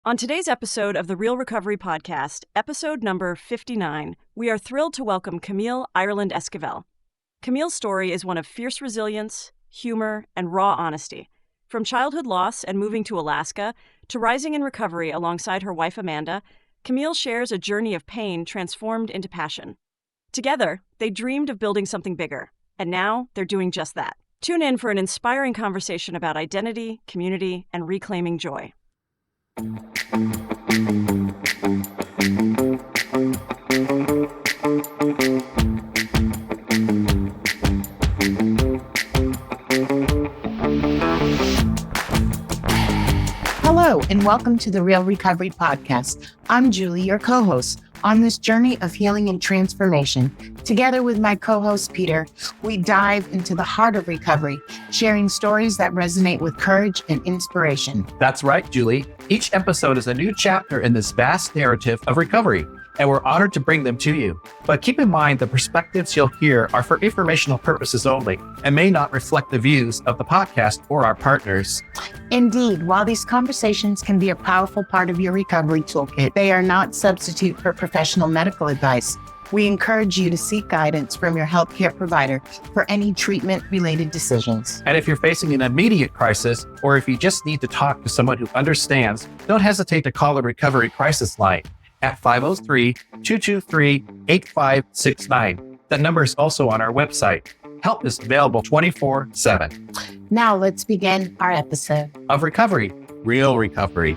On today's episode of the Real Recovery Podcast, episode number 59, we are thrilled to welcome Camille Ireland Esquivel. Camille's story is one of fierce resilience, humor, and raw honesty. From childhood loss and moving to Alaska to rising in recovery alongside her wife Amanda, Camille shares a journey of pain transformed into passion. Together, they dreamed of building something bigger, and now they're doing just that. Tune in for an inspiring conversation about identity, community, and reclaiming joy. Hello, and welcome to the Real Recovery Podcast. I'm Julie, your co-host. On this journey of healing and transformation, together with my co-host Peter, we dive into the heart of recovery, sharing stories that resonate with courage and inspiration. That's right, Julie. Each episode is a new chapter in this vast narrative of recovery, and we're honored to bring them to you. But keep in mind, the perspectives you'll hear are for informational purposes only and may not reflect the views of the podcast or our partners. Indeed, while these conversations can be a powerful part of your recovery toolkit, they are not substitute for professional medical advice. We encourage you to seek guidance from your healthcare provider for any treatment-related decisions. And if you're facing an immediate crisis, or if you just need to talk to someone who understands, don't hesitate to call the Recovery Crisis Line at 503-223-8569. That number is also on our website. Help is available 24/7. Now let's begin our episode of recovery, real recovery.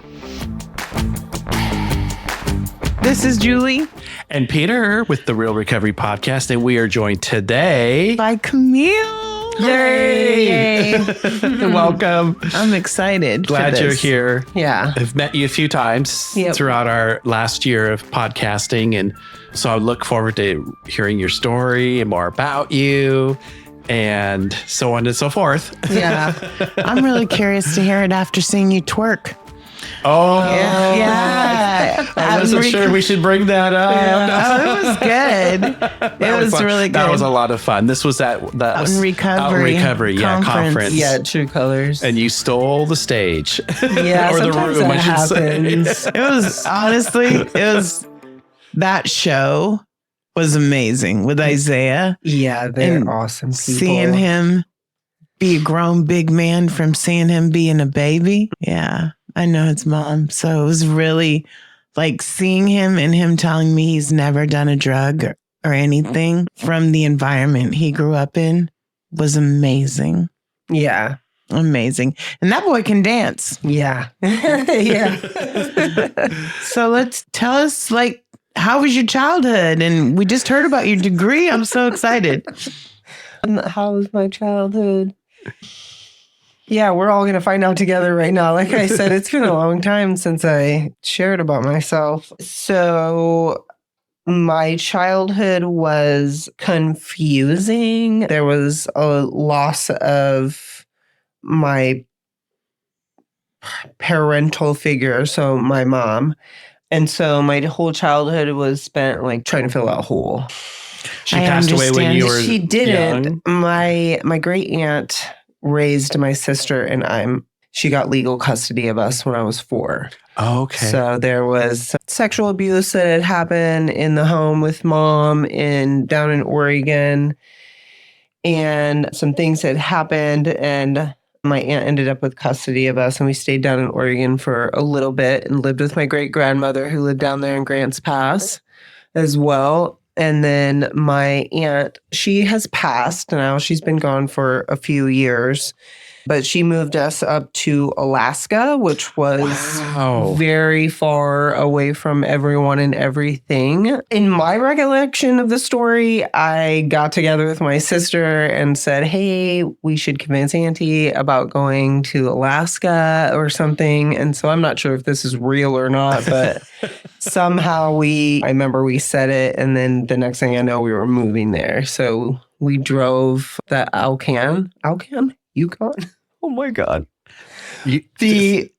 This is Julie and Peter with the Real Recovery Podcast, and we are joined today by Camille. Yay! Welcome. I'm excited. Glad you're here. Yeah. I've met you a few times throughout our last year of podcasting, and so I look forward to hearing your story and more about you and so on and so forth. Yeah. I'm really curious to hear it after seeing you twerk. Oh, yeah. I wasn't sure we should bring that up. Yeah. Oh, it was good. It was really good. That was a lot of fun. This was that Recovery conference. Yeah, True Colors. And you stole the stage. Yeah, or the room, that happens. It was honestly, that show was amazing with Isaiah. Yeah, they're awesome people. Seeing him be a grown big man from seeing him being a baby. Yeah. I know his mom. So it was really like seeing him and him telling me he's never done a drug or anything from the environment he grew up in was amazing. Yeah. Amazing. And that boy can dance. Yeah. Yeah. So tell us, how was your childhood? And we just heard about your degree. I'm so excited. How was my childhood? Yeah, we're all going to find out together right now. Like I said, it's been a long time since I shared about myself. So my childhood was confusing. There was a loss of my parental figure, so my mom. And so my whole childhood was spent trying to fill out a hole. She passed away when you were She didn't. young. My great aunt raised my sister and she got legal custody of us when I was 4. Oh, okay. So there was sexual abuse that had happened in the home with mom down in Oregon. And some things had happened and my aunt ended up with custody of us and we stayed down in Oregon for a little bit and lived with my great grandmother who lived down there in Grants Pass as well. And then my aunt, she has passed now. She's been gone for a few years, but she moved us up to Alaska, which was very far away from everyone and everything. In my recollection of the story, I got together with my sister and said, hey, we should convince Auntie about going to Alaska or something. And so I'm not sure if this is real or not, but somehow I remember we said it. And then the next thing I know, we were moving there. So we drove the Yukon? Oh my God. The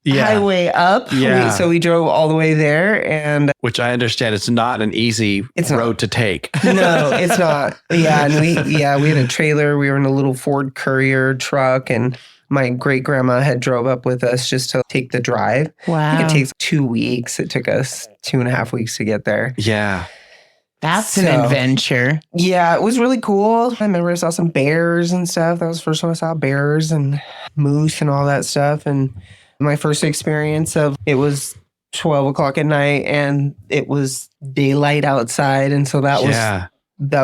highway up. Yeah. So we drove all the way there. And which I understand it's not an easy road to take. No, it's not. Yeah. And we had a trailer. We were in a little Ford Courier truck and My great grandma had drove up with us just to take the drive. Wow. I think it takes 2 weeks. It took us 2.5 weeks to get there. Yeah. That's an adventure. Yeah, it was really cool. I remember I saw some bears and stuff. That was the first time I saw bears and moose and all that stuff. And my first experience of it was 12 o'clock at night and it was daylight outside. And so that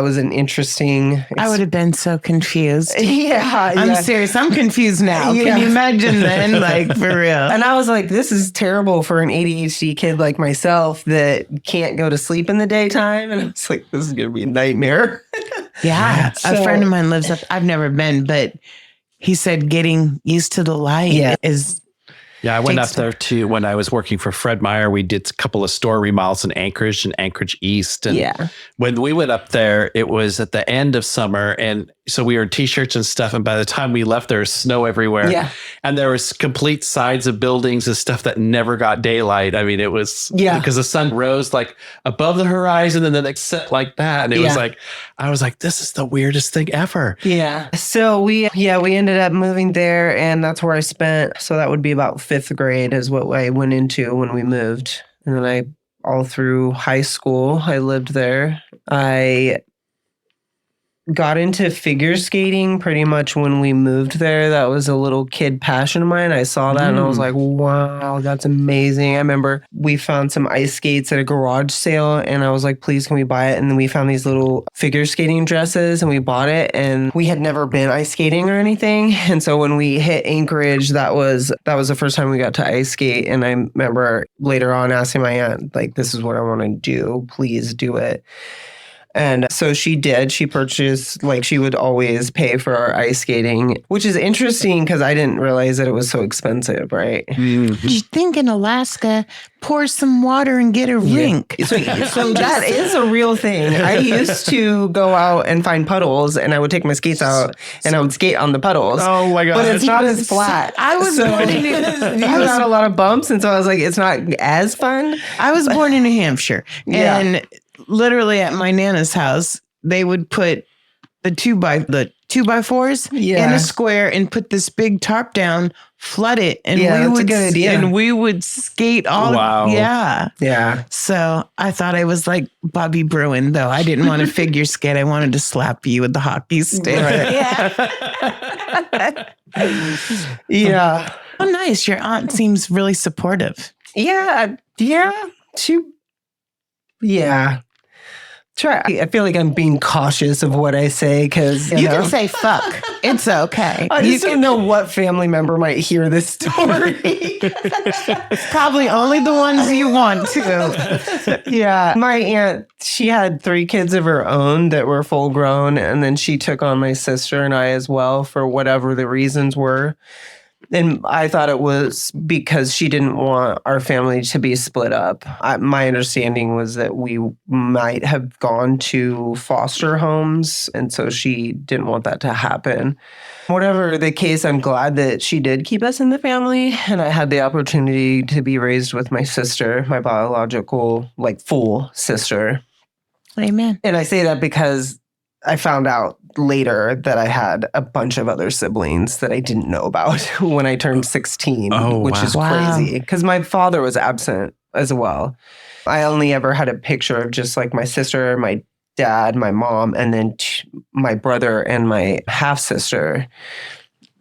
was an interesting... I would have been so confused. Yeah. I'm serious. I'm confused now. Yeah. Can you imagine then? Like, for real. And I was like, this is terrible for an ADHD kid like myself that can't go to sleep in the daytime. And I was like, this is going to be a nightmare. Yeah. A friend of mine lives up... I've never been, but he said getting used to the light is... Yeah, I went up there too when I was working for Fred Meyer. We did a couple of store remodels in Anchorage and Anchorage East. And when we went up there, it was at the end of summer. And so we were in t-shirts and stuff. And by the time we left, there was snow everywhere. Yeah. And there was complete sides of buildings and stuff that never got daylight. I mean, it was because the sun rose like above the horizon and then it set like that. And it was like, I was like, this is the weirdest thing ever. Yeah. So we ended up moving there and that's where I spent. So that would be about 5th grade is what I went into when we moved. And then all through high school, I lived there. I got into figure skating pretty much when we moved there. That was a little kid passion of mine. I saw that and I was like, wow, that's amazing. I remember we found some ice skates at a garage sale and I was like, please, can we buy it? And then we found these little figure skating dresses and we bought it and we had never been ice skating or anything. And so when we hit Anchorage, that was the first time we got to ice skate. And I remember later on asking my aunt, like, this is what I want to do. Please do it. And so she did. She purchased, like, she would always pay for our ice skating, which is interesting because I didn't realize that it was so expensive, right? Mm-hmm. You think in Alaska, pour some water and get a rink. So that is a real thing. I used to go out and find puddles and I would take my skates out and I would skate on the puddles. Oh my God. But it's not as flat. I was born in you got a lot of bumps. And so I was like, it's not as fun. I was born in New Hampshire. And literally at my Nana's house, they would put the 2x4s in a square and put this big tarp down, flood it, and that's a good idea. And we would skate all. Wow. Yeah. So I thought I was like Bobby Bruin, though. I didn't want to figure skate. I wanted to slap you with the hockey stick. Yeah. Oh, nice. Your aunt seems really supportive. Yeah. I feel like I'm being cautious of what I say because you can say fuck. It's okay. I just don't know what family member might hear this story. Probably only the ones you want to. Yeah. My aunt, she had 3 kids of her own that were full grown. And then she took on my sister and I as well for whatever the reasons were. And I thought it was because she didn't want our family to be split up. My understanding was that we might have gone to foster homes, and so she didn't want that to happen. Whatever the case, I'm glad that she did keep us in the family, and I had the opportunity to be raised with my sister, my biological, like, full sister. Amen. And I say that because I found out later that I had a bunch of other siblings that I didn't know about when I turned 16, which is crazy because my father was absent as well. I only ever had a picture of just like my sister, my dad, my mom, and then my brother and my half sister.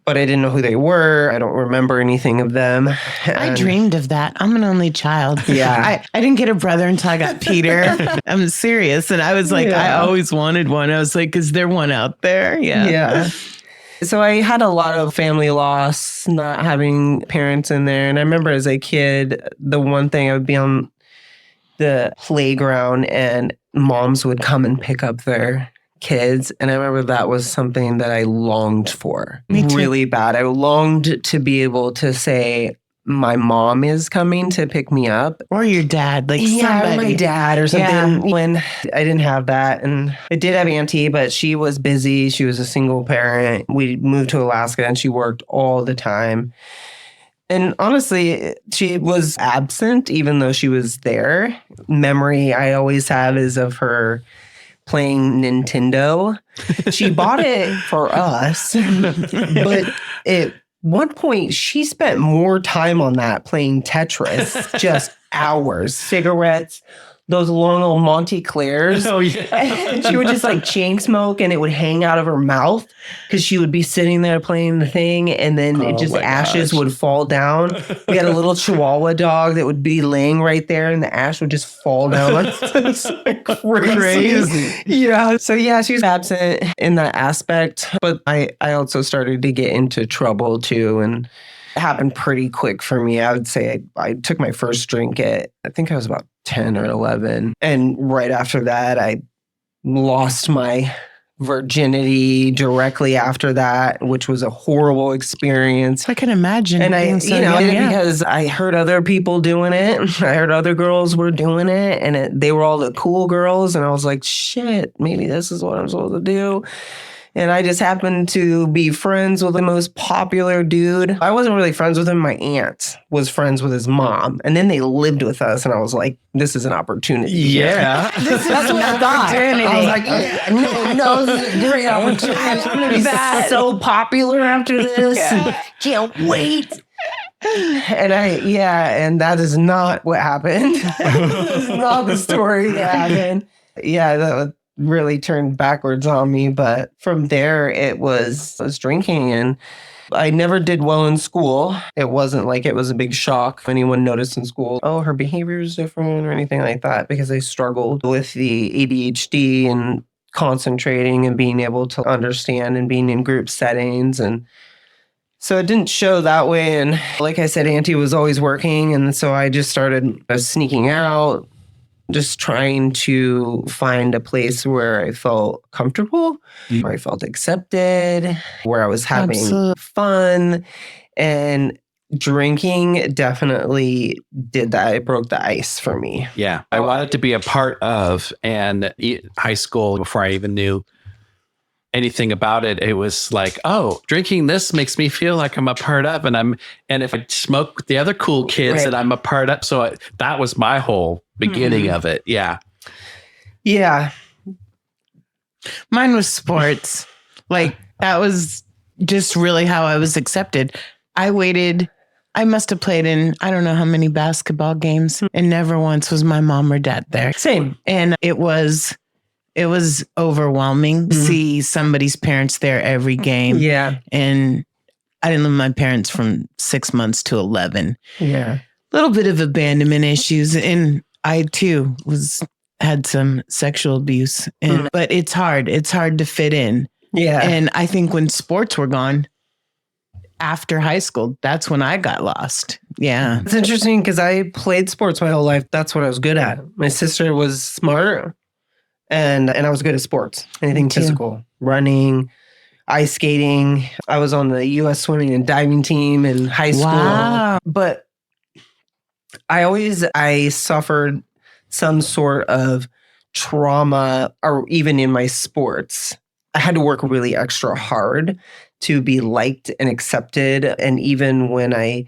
But I didn't know who they were. I don't remember anything of them. I dreamed of that. I'm an only child. Yeah. I didn't get a brother until I got Peter. I'm serious. And I was like, I always wanted one. I was like, is there one out there? Yeah. So I had a lot of family loss, not having parents in there. And I remember as a kid, the one thing I would be on the playground and moms would come and pick up their kids. And I remember that was something that I longed for really bad. I longed to be able to say, my mom is coming to pick me up. Or your dad, like somebody. My dad or something. When I didn't have that. And I did have Auntie, but she was busy. She was a single parent. We moved to Alaska and she worked all the time. And honestly, she was absent even though she was there. Memory I always have is of her playing Nintendo. She bought it for us, but one point, she spent more time on that playing Tetris, just hours, cigarettes, those long old Monte Clairs. Oh, yeah. And she would just like chain smoke and it would hang out of her mouth because she would be sitting there playing the thing and then ashes would fall down. We had a little Chihuahua dog that would be laying right there and the ash would just fall down. It's like crazy. Yeah. So yeah, she was absent in that aspect. But I also started to get into trouble too. And it happened pretty quick for me. I would say I took my first drink at, I think I was about 10 or 11. And right after that, I lost my virginity directly after that, which was a horrible experience. I can imagine. And because I heard other people doing it. I heard other girls were doing it and they were all the cool girls. And I was like, shit, maybe this is what I'm supposed to do. And I just happened to be friends with the most popular dude. I wasn't really friends with him. My aunt was friends with his mom. And then they lived with us. And I was like, this is an opportunity. Yeah. That's what I thought. I was like, no, this is a great opportunity. I'm going to be so popular after this. Can't wait. And and that is not what happened. This is not the story that happened. Yeah, that really turned backwards on me. But from there, I was drinking and I never did well in school. It wasn't like it was a big shock if anyone noticed in school, oh, her behavior is different or anything like that, because I struggled with the ADHD and concentrating and being able to understand and being in group settings. And so it didn't show that way. And like I said, Auntie was always working. And so I just started sneaking out, just trying to find a place where I felt comfortable, where I felt accepted, where I was having fun. And drinking definitely did that. It broke the ice for me. Yeah. I wanted to be a part of, and high school, before I even knew anything about it, it was like, oh, drinking this makes me feel like I'm a part of, and if I smoke with the other cool kids that I'm a part of. So that was my whole beginning of it. Yeah. Yeah. Mine was sports. Like that was just really how I was accepted. I must have played in, I don't know how many basketball games, and never once was my mom or dad there. Same. And it was overwhelming to see somebody's parents there every game. Yeah. And I didn't live with my parents from 6 months to 11. Yeah. Little bit of abandonment issues. And I too had some sexual abuse. But it's hard. It's hard to fit in. Yeah. And I think when sports were gone after high school, that's when I got lost. Yeah. It's interesting because I played sports my whole life. That's what I was good at. My sister was smart. And I was good at sports, anything physical, running, ice skating. I was on the U.S. swimming and diving team in high school. Wow. But I suffered some sort of trauma, or even in my sports. I had to work really extra hard to be liked and accepted. And even when I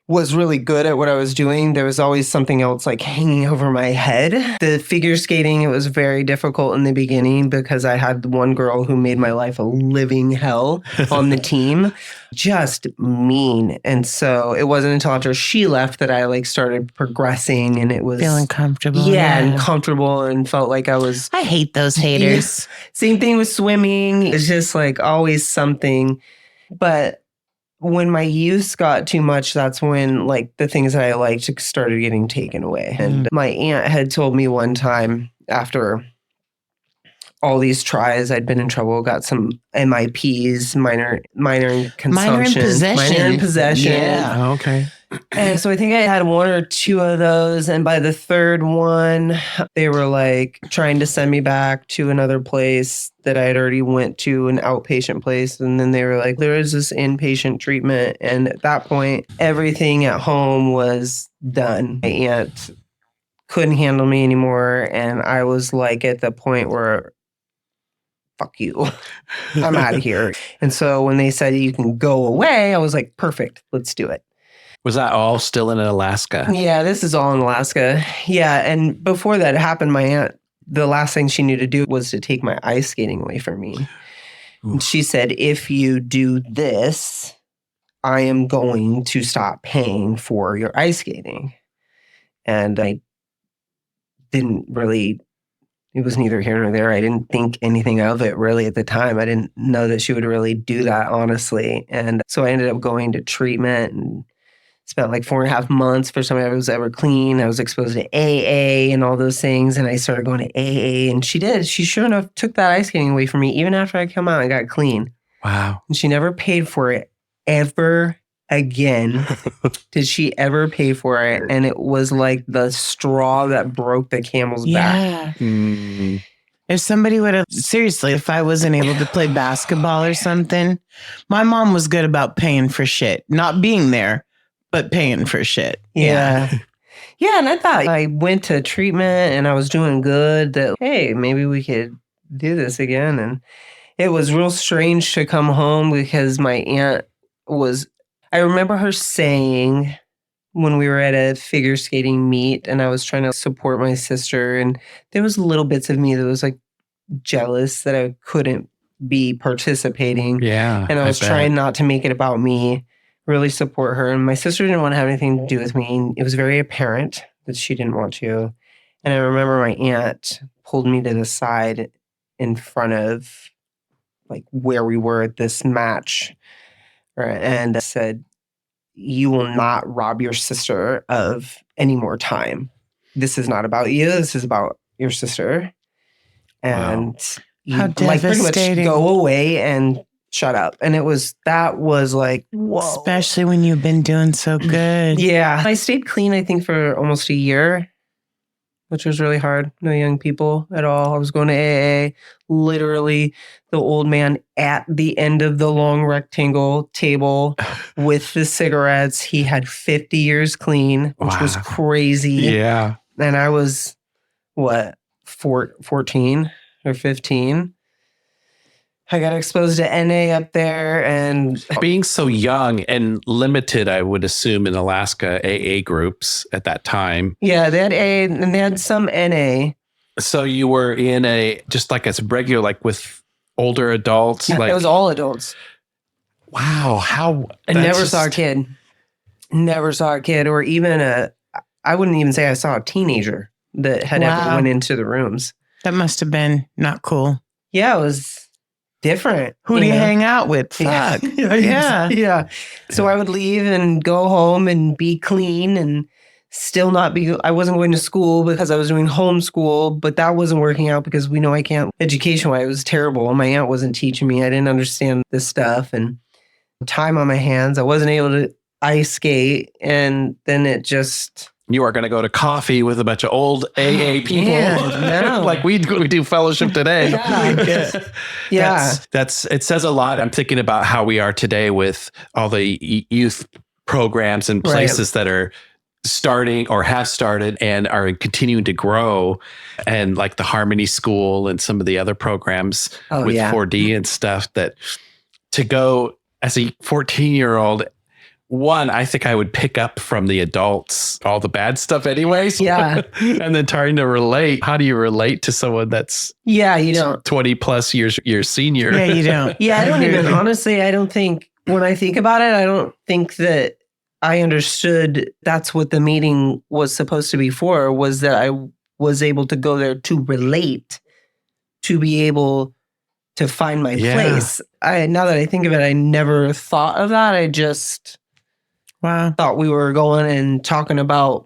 was really good at what I was doing, there was always something else like hanging over my head. The figure skating, it was very difficult in the beginning because I had one girl who made my life a living hell on the team. Just mean. And so it wasn't until after she left that I started progressing, and it was feeling comfortable. Yeah, and comfortable, and felt like I was. I hate those haters. Same thing with swimming. It's just always something. But when my use got too much, that's when the things that I liked started getting taken away. And my aunt had told me one time, after all these tries, I'd been in trouble, got some MIPs, minor in consumption. Minor in possession. Yeah. Okay. And so I think I had one or two of those. And by the third one, they were trying to send me back to another place that I had already went to, an outpatient place. And then they were like, there is this inpatient treatment. And at that point, everything at home was done. My aunt couldn't handle me anymore. And I was at the point where, fuck you, I'm out of here. And so when they said you can go away, I was like, perfect, let's do it. Was that all still in Alaska? Yeah, this is all in Alaska. Yeah, and before that happened, my aunt, the last thing she knew to do was to take my ice skating away from me. And she said, if you do this, I am going to stop paying for your ice skating. And I didn't really, it was neither here nor there. I didn't think anything of it really at the time. I didn't know that she would really do that, honestly. And so I ended up going to treatment and spent like 4.5 months. First time I was ever clean. I was exposed to AA and all those things. And I started going to AA. And she did. She sure enough took that ice skating away from me even after I come out and got clean. Wow. And she never paid for it ever again. Did she ever pay for it? And it was like the straw that broke the camel's back. If somebody would have, seriously, if I wasn't able to play basketball or something, my mom was good about paying for shit. Not being there, but paying for shit. Yeah. Yeah, and I thought I went to treatment and I was doing good, that, hey, maybe we could do this again. And it was real strange to come home because my aunt was, I remember her saying when we were at a figure skating meet and I was trying to support my sister, and there was little bits of me that was like jealous that I couldn't be participating. Yeah. And I was trying not to make it about me, really support her. And my sister didn't want to have anything to do with me. And it was very apparent that she didn't want to. And I remember my aunt pulled me to the side in front of like where we were at this match, right, and said, "You will not rob your sister of any more time. This is not about you. This is about your sister. And you How like pretty much devastating. go away and shut up." And that was like, whoa. Especially when you've been doing so good. Yeah. I stayed clean, I think, for almost a year, which was really hard. No young people at all. I was going to AA. Literally, the old man at the end of the long rectangle table with the cigarettes. He had 50 years clean, which was crazy. Yeah. And I was, 14 or 15. I got exposed to NA up there, and being so young and limited, I would assume in Alaska, AA groups at that time. yeah, they had AA and they had some NA. So you were in just like as regular, like with older adults. Yeah, like, it was all adults. wow, how I never saw a kid. Never saw a kid, or even I wouldn't even say I saw a teenager that had ever went into the rooms. That must have been not cool. Yeah, it was different. Who do you hang out with? Fuck. Yeah. So I would leave and go home and be clean and still not be, I wasn't going to school because I was doing homeschool, but that wasn't working out because we know I can't, education-wise, it was terrible. My aunt wasn't teaching me. I didn't understand this stuff, and time on my hands. I wasn't able to ice skate, and then it just... You are going to go to coffee with a bunch of old AA people. No. Like we do fellowship today. Yeah. It says a lot. I'm thinking about how we are today with all the youth programs and places that are starting or have started and are continuing to grow, and like the Harmony School and some of the other programs with 4D and stuff, that to go as a 14-year-old, one, I think I would pick up from the adults all the bad stuff anyways. Yeah. And then trying to relate. How do you relate to someone that's you don't 20 plus years your senior? Yeah, you don't. Yeah, I don't even, honestly, I don't think, when I think about it, I don't think that I understood that's what the meeting was supposed to be for, was that I was able to go there to relate, to be able to find my place. Now that I think of it, I never thought of that. I just... thought we were going and talking about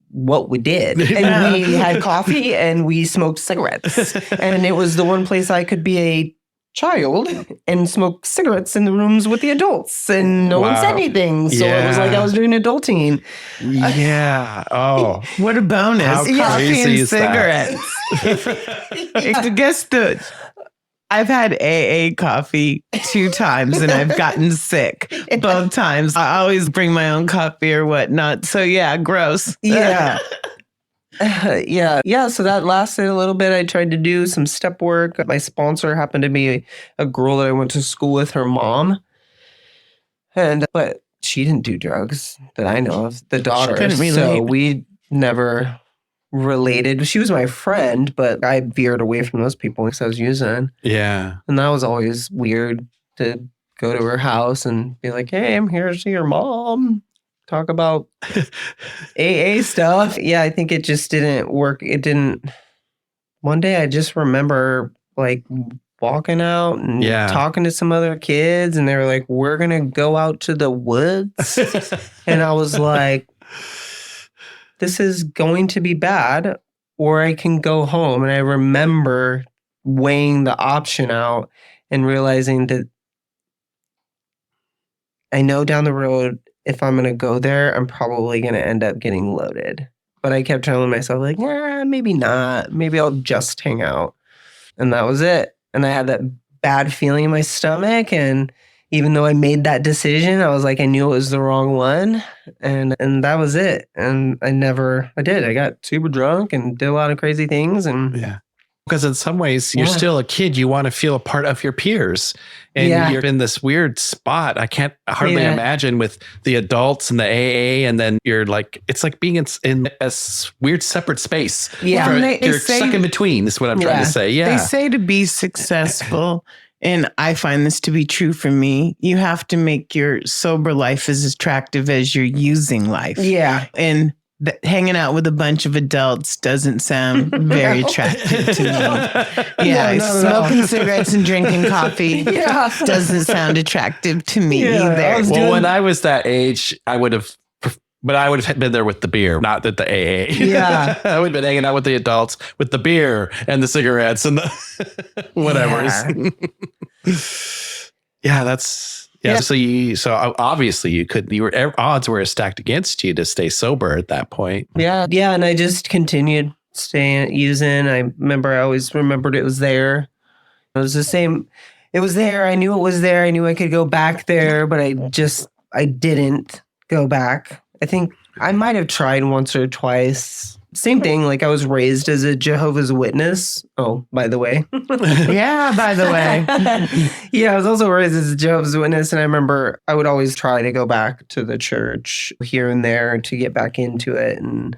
what we did. And we had coffee and we smoked cigarettes. And it was the one place I could be a child and smoke cigarettes in the rooms with the adults. And no one said anything. So it was like I was doing adulting. Yeah. Oh. What a bonus. How Coffee crazy and is that? cigarettes. Guess I've had AA coffee 2 times and I've gotten sick both times. I always bring my own coffee or whatnot. So yeah, gross. Yeah. So that lasted a little bit. I tried to do some step work. My sponsor happened to be a girl that I went to school with, her mom. But she didn't do drugs that I know of, the daughter. She couldn't relate. So we never related. She was my friend, but I veered away from those people because I was using. Yeah. And that was always weird to go to her house and be like, hey, I'm here to see your mom. Talk about AA stuff. Yeah, I think it just didn't work. It didn't. One day I just remember like walking out and talking to some other kids, and they were like, we're going to go out to the woods. And I was like, this is going to be bad, or I can go home. And I remember weighing the option out and realizing that I know down the road, if I'm going to go there, I'm probably going to end up getting loaded. But I kept telling myself, like, yeah, maybe not. Maybe I'll just hang out. And that was it. And I had that bad feeling in my stomach. And even though I made that decision, I was like, I knew it was the wrong one. And that was it. And I did. I got super drunk and did a lot of crazy things. And yeah. Because in some ways, you're still a kid. You want to feel a part of your peers. And you're in this weird spot. I can't hardly imagine with the adults and the AA. And then you're like, it's like being in a weird separate space. Yeah. You're stuck in between is what I'm trying to say. Yeah. They say to be successful, and I find this to be true for me, you have to make your sober life as attractive as your using life. Yeah. And hanging out with a bunch of adults doesn't sound very attractive to me. Yeah, smoking cigarettes and drinking coffee doesn't sound attractive to me either. Well, when I was that age, I would have been there with the beer, not at the AA. Yeah. I would have been hanging out with the adults with the beer and the cigarettes and the whatever. That's... Yeah. So obviously odds were stacked against you to stay sober at that point. Yeah. Yeah. And I just continued using. I always remembered it was there. It was the same. It was there. I knew it was there. I knew I could go back there, but I didn't go back. I think I might have tried once or twice. Same thing. Like I was raised as a Jehovah's Witness. Oh, by the way. Yeah, by the way. Yeah, I was also raised as a Jehovah's Witness. And I remember I would always try to go back to the church here and there to get back into it. And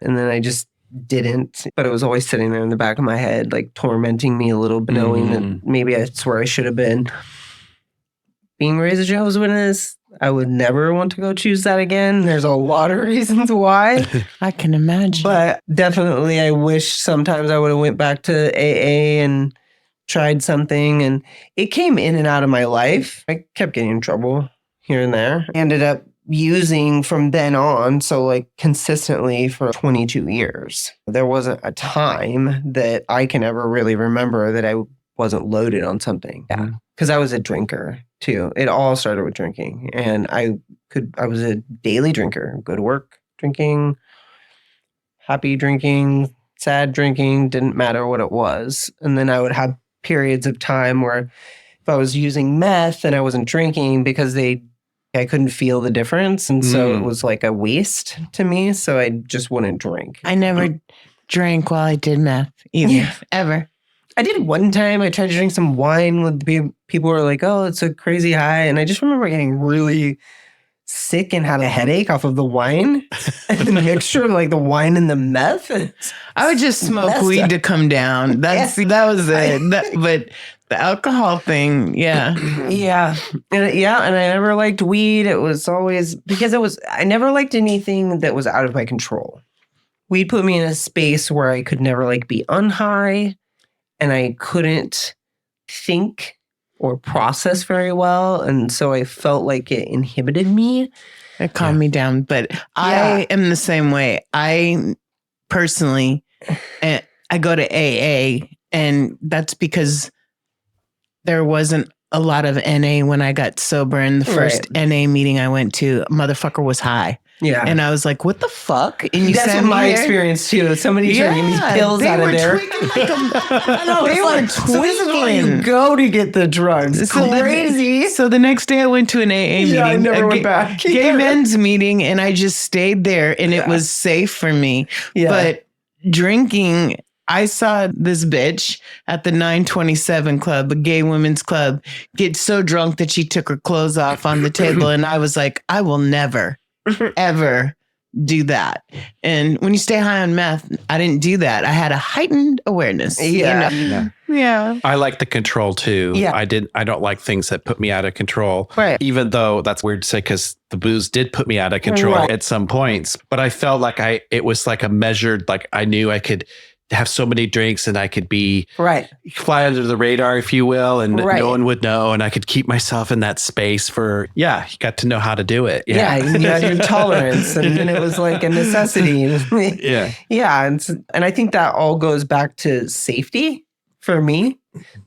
then I just didn't. But it was always sitting there in the back of my head, like tormenting me a little bit, knowing that maybe that's where I should have been. Being raised as a Jehovah's Witness, I would never want to go choose that again. There's a lot of reasons why. I can imagine. But definitely I wish sometimes I would have went back to AA and tried something. And it came in and out of my life. I kept getting in trouble here and there. Ended up using from then on, so like consistently for 22 years. There wasn't a time that I can ever really remember that I wasn't loaded on something. Yeah. Because I was a drinker too. It all started with drinking. And I was a daily drinker. Go to work drinking, happy drinking, sad drinking, didn't matter what it was. And then I would have periods of time where if I was using meth and I wasn't drinking because I couldn't feel the difference. And so it was like a waste to me. So I just wouldn't drink. I never drank while I did meth either, ever. I did one time. I tried to drink some wine with people were like, oh, it's a crazy high. And I just remember getting really sick and had a headache off of the wine and the mixture of like the wine and the meth. I would just smoke weed to come down. That was it. But the alcohol thing, yeah. And I never liked weed. It was always because I never liked anything that was out of my control. Weed put me in a space where I could never like be unhigh. And I couldn't think or process very well. And so I felt like it inhibited me. It calmed me down. But I am the same way. I personally, I go to AA, and that's because there wasn't a lot of NA when I got sober. And the first NA meeting I went to, a motherfucker was high. Yeah. And I was like, what the fuck? And that's what my experience too. Somebody drinking these pills out of there. They were twizzling. You go to get the drugs. It's crazy. So the next day I went to an AA meeting. I never went back. Gay men's meeting, and I just stayed there, and it was safe for me. Yeah. But drinking, I saw this bitch at the 927 club, a gay women's club, get so drunk that she took her clothes off on the table. And I was like, I will never, ever do that. And when you stay high on meth, I didn't do that. I had a heightened awareness. Yeah. You know? Yeah. I like the control too. Yeah. I don't like things that put me out of control. Right. Even though that's weird to say because the booze did put me out of control at some points. But I felt like it was like a measured, like I knew I could have so many drinks and I could fly under the radar, if you will, and no one would know. And I could keep myself in that space for, you got to know how to do it. Yeah. You had your tolerance and then it was like a necessity. Yeah. Yeah. And I think that all goes back to safety for me.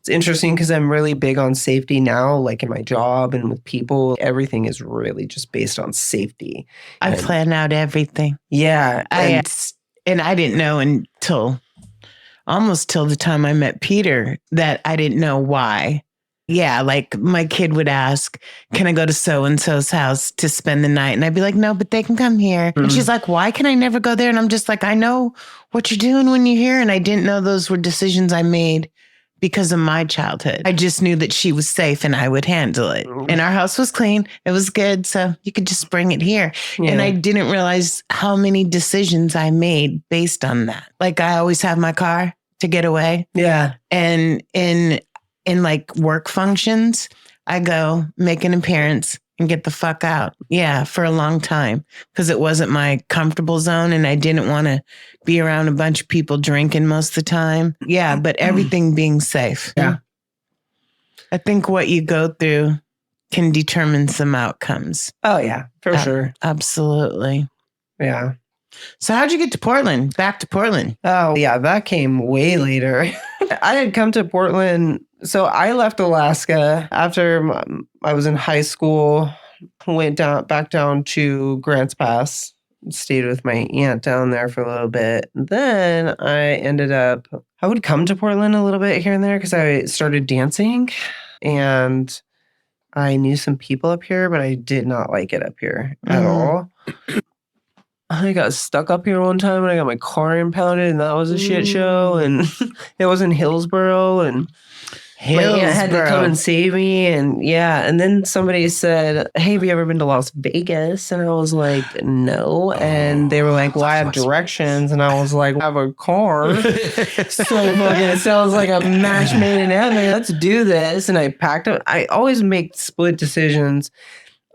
It's interesting because I'm really big on safety now, like in my job and with people. Everything is really just based on safety. I plan out everything. Yeah. And I didn't know until almost till the time I met Peter that I didn't know why. Yeah, like my kid would ask, can I go to so-and-so's house to spend the night? And I'd be like, no, but they can come here. And she's like, why can I never go there? And I'm just like, I know what you're doing when you're here. And I didn't know those were decisions I made because of my childhood. I just knew that she was safe and I would handle it. And our house was clean. It was good. So you could just bring it here. Yeah. And I didn't realize how many decisions I made based on that. Like I always have my car to get away. Yeah. And in like work functions, I go make an appearance and get the fuck out. Yeah, for a long time because it wasn't my comfortable zone and I didn't want to be around a bunch of people drinking most of the time. Yeah, but everything being safe. Yeah. I think what you go through can determine some outcomes. Oh, yeah, for sure. Absolutely. Yeah. So how'd you get to Portland? Back to Portland? Oh, yeah, that came way later. I had come to Portland. So I left Alaska after I was in high school, went back down to Grants Pass, stayed with my aunt down there for a little bit. Then I would come to Portland a little bit here and there because I started dancing and I knew some people up here, but I did not like it up here at all. I got stuck up here one time and I got my car impounded and that was a shit show. And it was in Hillsboro and my aunt had to come and save me. And yeah. And then somebody said, hey, have you ever been to Las Vegas? And I was like, no. And they were like, well, I have directions. And I was like, I have a car. So fucking, it sounds like a match made in heaven. Let's do this. And I packed up. I always make split decisions.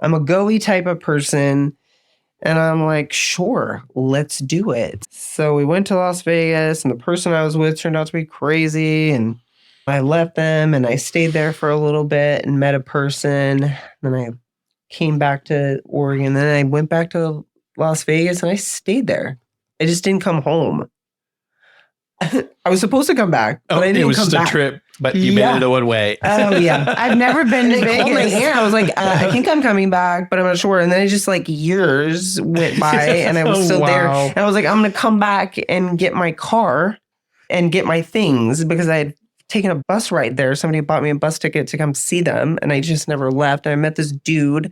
I'm a go-y type of person. And I'm like, sure, let's do it. So we went to Las Vegas and the person I was with turned out to be crazy. And I left them and I stayed there for a little bit and met a person. Then I came back to Oregon. Then I went back to Las Vegas and I stayed there. I just didn't come home. I was supposed to come back, but I didn't come back. It was just a trip, but you made it a one way. Oh, yeah. I've never been to Vegas. I was like, I think I'm coming back, but I'm not sure. And then it just like years went by and I was still there. And I was like, I'm going to come back and get my car and get my things because I had taken a bus ride there. Somebody bought me a bus ticket to come see them and I just never left. And I met this dude.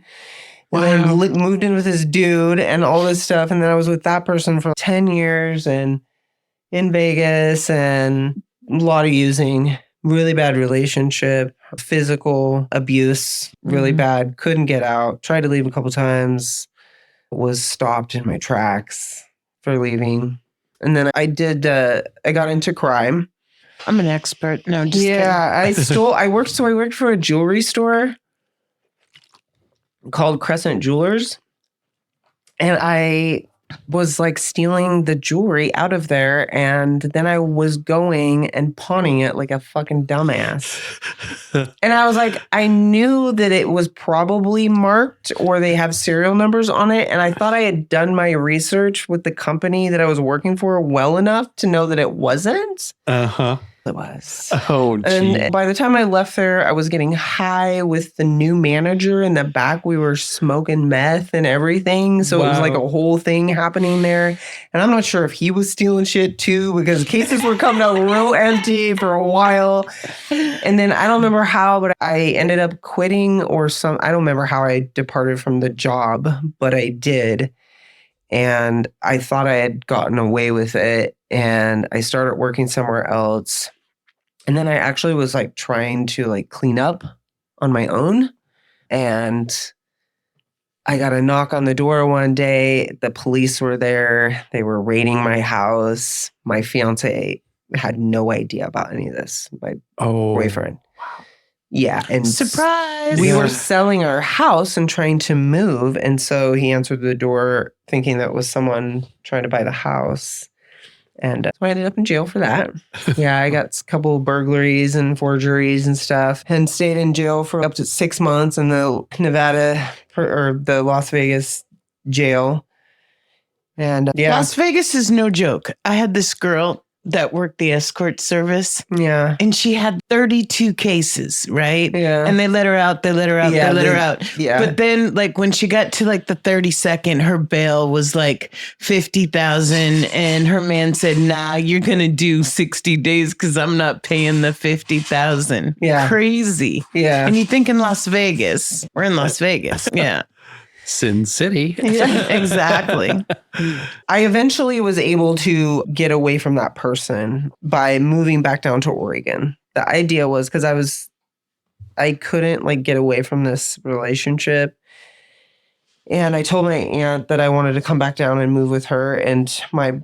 Wow. And I moved in with this dude and all this stuff. And then I was with that person for 10 years and in Vegas and a lot of using, really bad relationship, physical abuse, really bad. Couldn't get out. Tried to leave a couple times. Was stopped in my tracks for leaving. And then I got into crime. I'm an expert. No, just kidding. I worked for a jewelry store called Crescent Jewelers. And I was like stealing the jewelry out of there. And then I was going and pawning it like a fucking dumbass. And I was like, I knew that it was probably marked or they have serial numbers on it. And I thought I had done my research with the company that I was working for well enough to know that it wasn't. Uh-huh. It was. Oh, geez. And by the time I left there, I was getting high with the new manager in the back. We were smoking meth and everything. So It was like a whole thing happening there. And I'm not sure if he was stealing shit too, because cases were coming out real empty for a while. And then I don't remember how, but I ended up quitting I don't remember how I departed from the job, but I did. And I thought I had gotten away with it. And I started working somewhere else. And then I actually was like trying to like clean up on my own. And I got a knock on the door one day. The police were there. They were raiding my house. My fiance had no idea about any of this. My boyfriend. Yeah. And surprise. We were selling our house and trying to move. And so he answered the door thinking that was someone trying to buy the house. And so I ended up in jail for that. Yeah, I got a couple of burglaries and forgeries and stuff and stayed in jail for up to 6 months in the Nevada or the Las Vegas jail. And Las Vegas is no joke. I had this girl that worked the escort service. Yeah. And she had 32 cases, right? Yeah. And they let her out. Yeah. But then like when she got to like the 32nd, her bail was like $50,000. And her man said, nah, you're going to do 60 days because I'm not paying the $50,000. Yeah. Crazy. Yeah. And you think in Las Vegas, we're in Las Vegas. Yeah. Sin City. Yeah, exactly. I eventually was able to get away from that person by moving back down to Oregon. The idea was because I couldn't like get away from this relationship. And I told my aunt that I wanted to come back down and move with her. And my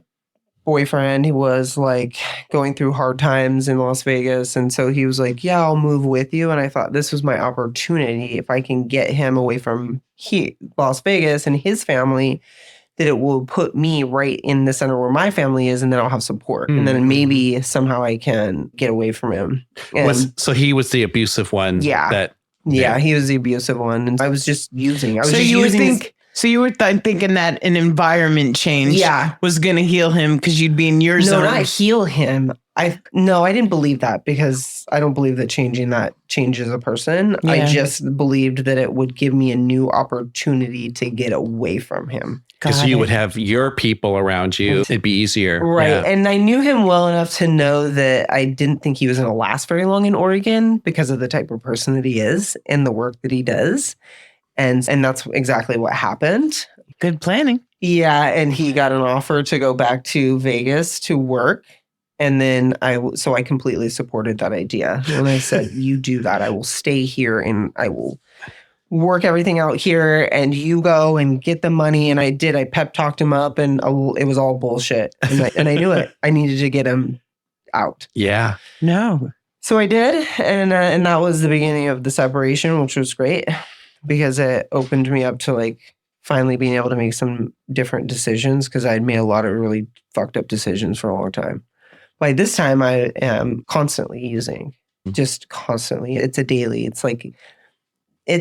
boyfriend, he was like going through hard times in Las Vegas. And so he was like, yeah, I'll move with you. And I thought this was my opportunity. If I can get him away from Las Vegas and his family, that it will put me right in the center where my family is. And then I'll have support. And then maybe somehow I can get away from him. So he was the abusive one. Yeah. Yeah, he was the abusive one. And I was just using. So you were thinking that an environment change was going to heal him because you'd be in your zone. No, not heal him. I didn't believe that because I don't believe that changing that changes a person. Yeah. I just believed that it would give me a new opportunity to get away from him. Because you would have your people around you. It'd be easier. Right. Yeah. And I knew him well enough to know that I didn't think he was going to last very long in Oregon because of the type of person that he is and the work that he does. And that's exactly what happened. Good planning. Yeah. And he got an offer to go back to Vegas to work. And then I completely supported that idea. And I said, you do that. I will stay here and I will work everything out here and you go and get the money. And I did. I pep talked him up and it was all bullshit. And I knew it. I needed to get him out. Yeah. No. So I did. And that was the beginning of the separation, which was great because it opened me up to like finally being able to make some different decisions because I'd made a lot of really fucked up decisions for a long time. By this time, I am constantly using, just constantly. It's a daily. It's like,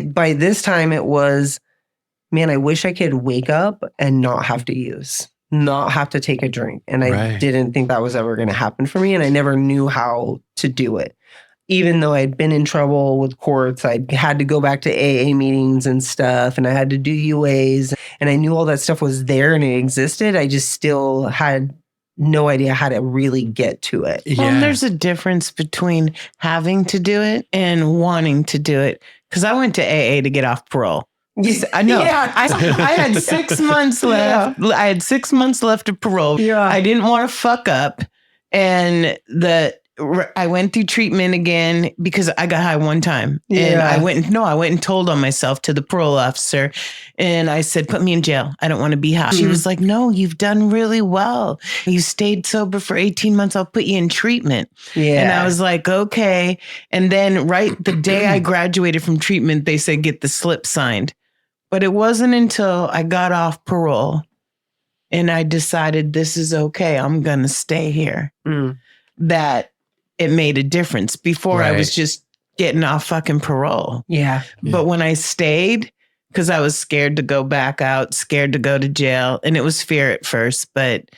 by this time it was, man, I wish I could wake up and not have to use, not have to take a drink. And I didn't think that was ever going to happen for me. And I never knew how to do it. Even though I'd been in trouble with courts, I had to go back to AA meetings and stuff. And I had to do UAs. And I knew all that stuff was there and it existed. I just still had no idea how to really get to it. Yeah. Well, there's a difference between having to do it and wanting to do it. Because I went to AA to get off parole. I know. Yeah. I had 6 months left. Yeah. I had 6 months left of parole. Yeah. I didn't want to fuck up. And I went through treatment again because I got high one time. Yeah. And I went and told on myself to the parole officer. And I said, put me in jail. I don't want to be high. She was like, no, you've done really well. You stayed sober for 18 months. I'll put you in treatment. Yeah. And I was like, okay. And then the day I graduated from treatment, they said, get the slip signed. But it wasn't until I got off parole and I decided this is okay. I'm going to stay here. That it made a difference. Before I was just getting off fucking parole. Yeah. But when I stayed, because I was scared to go back out, scared to go to jail, and it was fear at first, but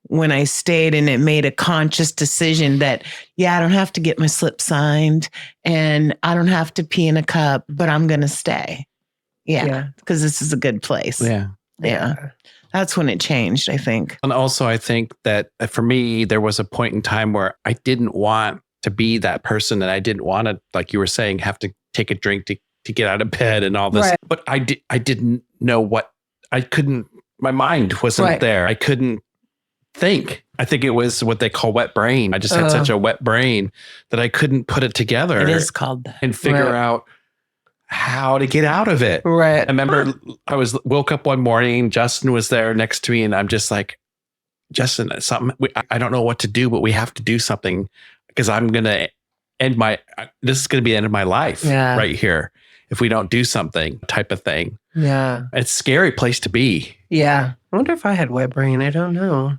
when I stayed and it made a conscious decision that, I don't have to get my slip signed and I don't have to pee in a cup, but I'm going to stay. Yeah. Because this is a good place. Yeah. Yeah. That's when it changed, I think. And also, I think that for me, there was a point in time where I didn't want to be that person and I didn't want to, like you were saying, have to take a drink to get out of bed and all this. Right. But I didn't know my mind wasn't there. I couldn't think. I think it was what they call wet brain. I just had such a wet brain that I couldn't put it together. It is called that. And figure out how to get out of it. Right. I remember I woke up one morning, Justin was there next to me and I'm just like, Justin, I don't know what to do, but we have to do something because I'm going to this is going to be the end of my life right here if we don't do something type of thing. Yeah. It's a scary place to be. Yeah. I wonder if I had wet brain. I don't know.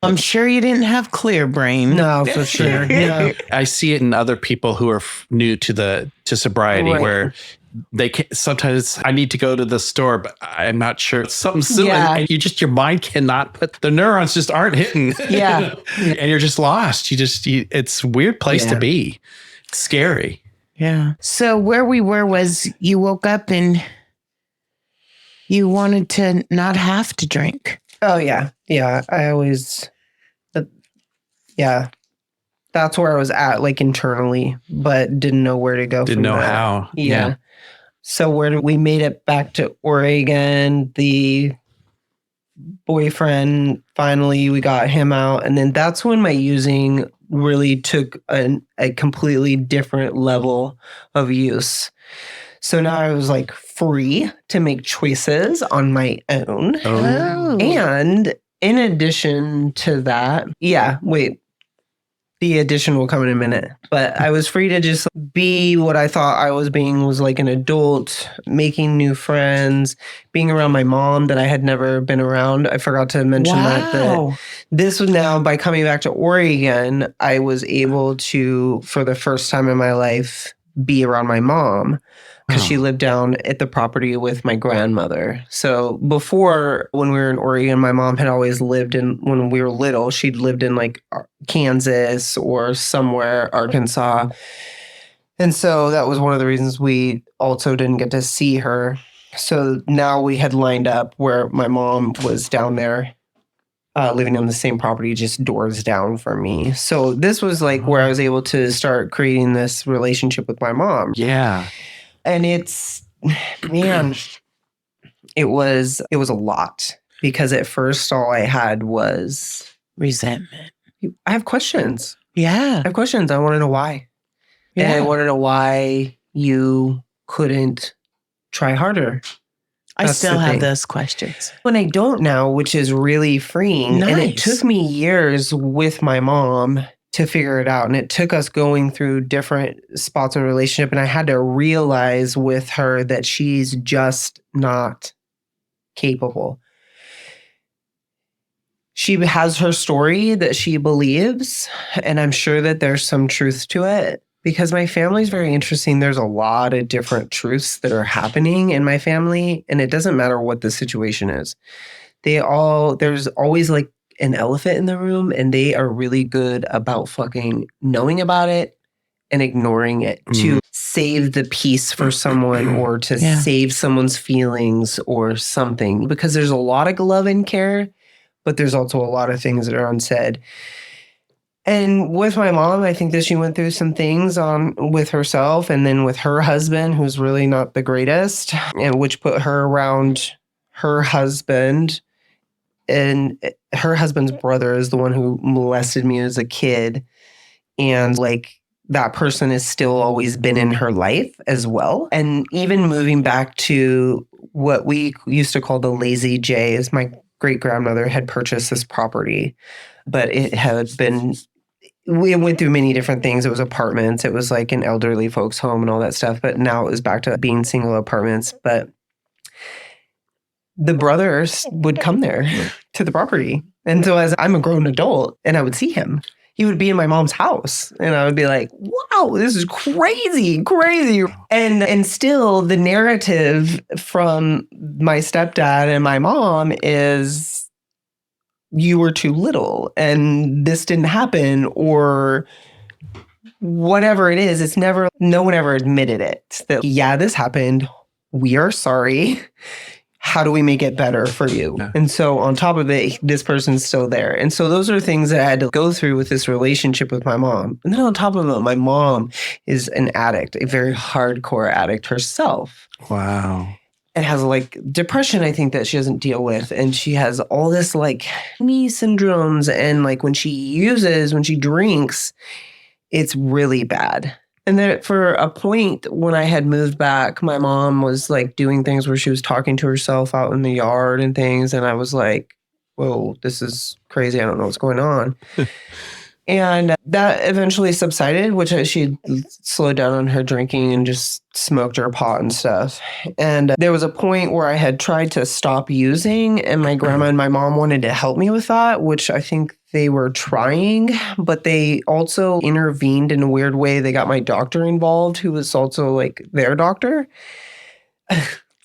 I'm sure you didn't have clear brain. No, for sure. Yeah. I see it in other people who are new to sobriety where they can sometimes I need to go to the store, but I'm not sure. It's something silly. Yeah. And your mind cannot put the neurons just aren't hitting. Yeah. And you're just lost. It's a weird place to be. It's scary. Yeah. So where we were was you woke up and you wanted to not have to drink. Oh, yeah. Yeah. I always, that's where I was at, like internally, but didn't know where to go. Didn't know how. Yeah. So we made it back to Oregon, the boyfriend, finally we got him out. And then that's when my using really took a completely different level of use. So now I was like free to make choices on my own. Oh. And in addition to that, the addition will come in a minute. But I was free to just be what I thought I was being, was like an adult, making new friends, being around my mom that I had never been around. I forgot to mention that this was now, by coming back to Oregon, I was able to, for the first time in my life, be around my mom. Because she lived down at the property with my grandmother. So before, when we were in Oregon, my mom had always lived when we were little, she'd lived in like Kansas or somewhere, Arkansas. And so that was one of the reasons we also didn't get to see her. So now we had lined up where my mom was down there, living on the same property, just doors down from me. So this was like where I was able to start creating this relationship with my mom. Yeah. And it's, man, it was a lot, because at first all I had was resentment. I have questions. Yeah. I have questions. I want to know why. Yeah. And I want to know why you couldn't try harder. I still have those questions. When I don't now, which is really freeing. Nice. And it took me years with my mom to figure it out. And it took us going through different spots in a relationship. And I had to realize with her that she's just not capable. She has her story that she believes, and I'm sure that there's some truth to it, because my family's very interesting. There's a lot of different truths that are happening in my family, and it doesn't matter what the situation is. There's always like an elephant in the room, and they are really good about fucking knowing about it and ignoring it to save the peace for someone, or to save someone's feelings or something, because there's a lot of love and care, but there's also a lot of things that are unsaid. And with my mom, I think that she went through some things with herself, and then with her husband, who's really not the greatest, and which put her around her husband. And her husband's brother is the one who molested me as a kid. And like, that person has still always been in her life as well. And even moving back to what we used to call the Lazy J, is my great-grandmother had purchased this property, but it had been, we went through many different things. It was apartments. It was like an elderly folks home and all that stuff. But now it was back to being single apartments. But the brothers would come there to the property. And so as I'm a grown adult and I would see him, he would be in my mom's house. And I would be like, wow, this is crazy, crazy. And still the narrative from my stepdad and my mom is, you were too little and this didn't happen, or whatever it is. It's never, no one ever admitted it. That, yeah, this happened. We are sorry. How do we make it better for you? Yeah. And so on top of it, this person's still there. And so those are things that I had to go through with this relationship with my mom. And then on top of it, my mom is an addict, a very hardcore addict herself. Wow. And has like depression, I think, that she doesn't deal with. And she has all this like knee syndromes. And like when she drinks, it's really bad. And then for a point when I had moved back, my mom was like doing things where she was talking to herself out in the yard and things. And I was like, whoa, this is crazy. I don't know what's going on. And that eventually subsided, which she slowed down on her drinking and just smoked her pot and stuff. And there was a point where I had tried to stop using, and my grandma and my mom wanted to help me with that, which I think they were trying, but they also intervened in a weird way. They got my doctor involved, who was also like their doctor.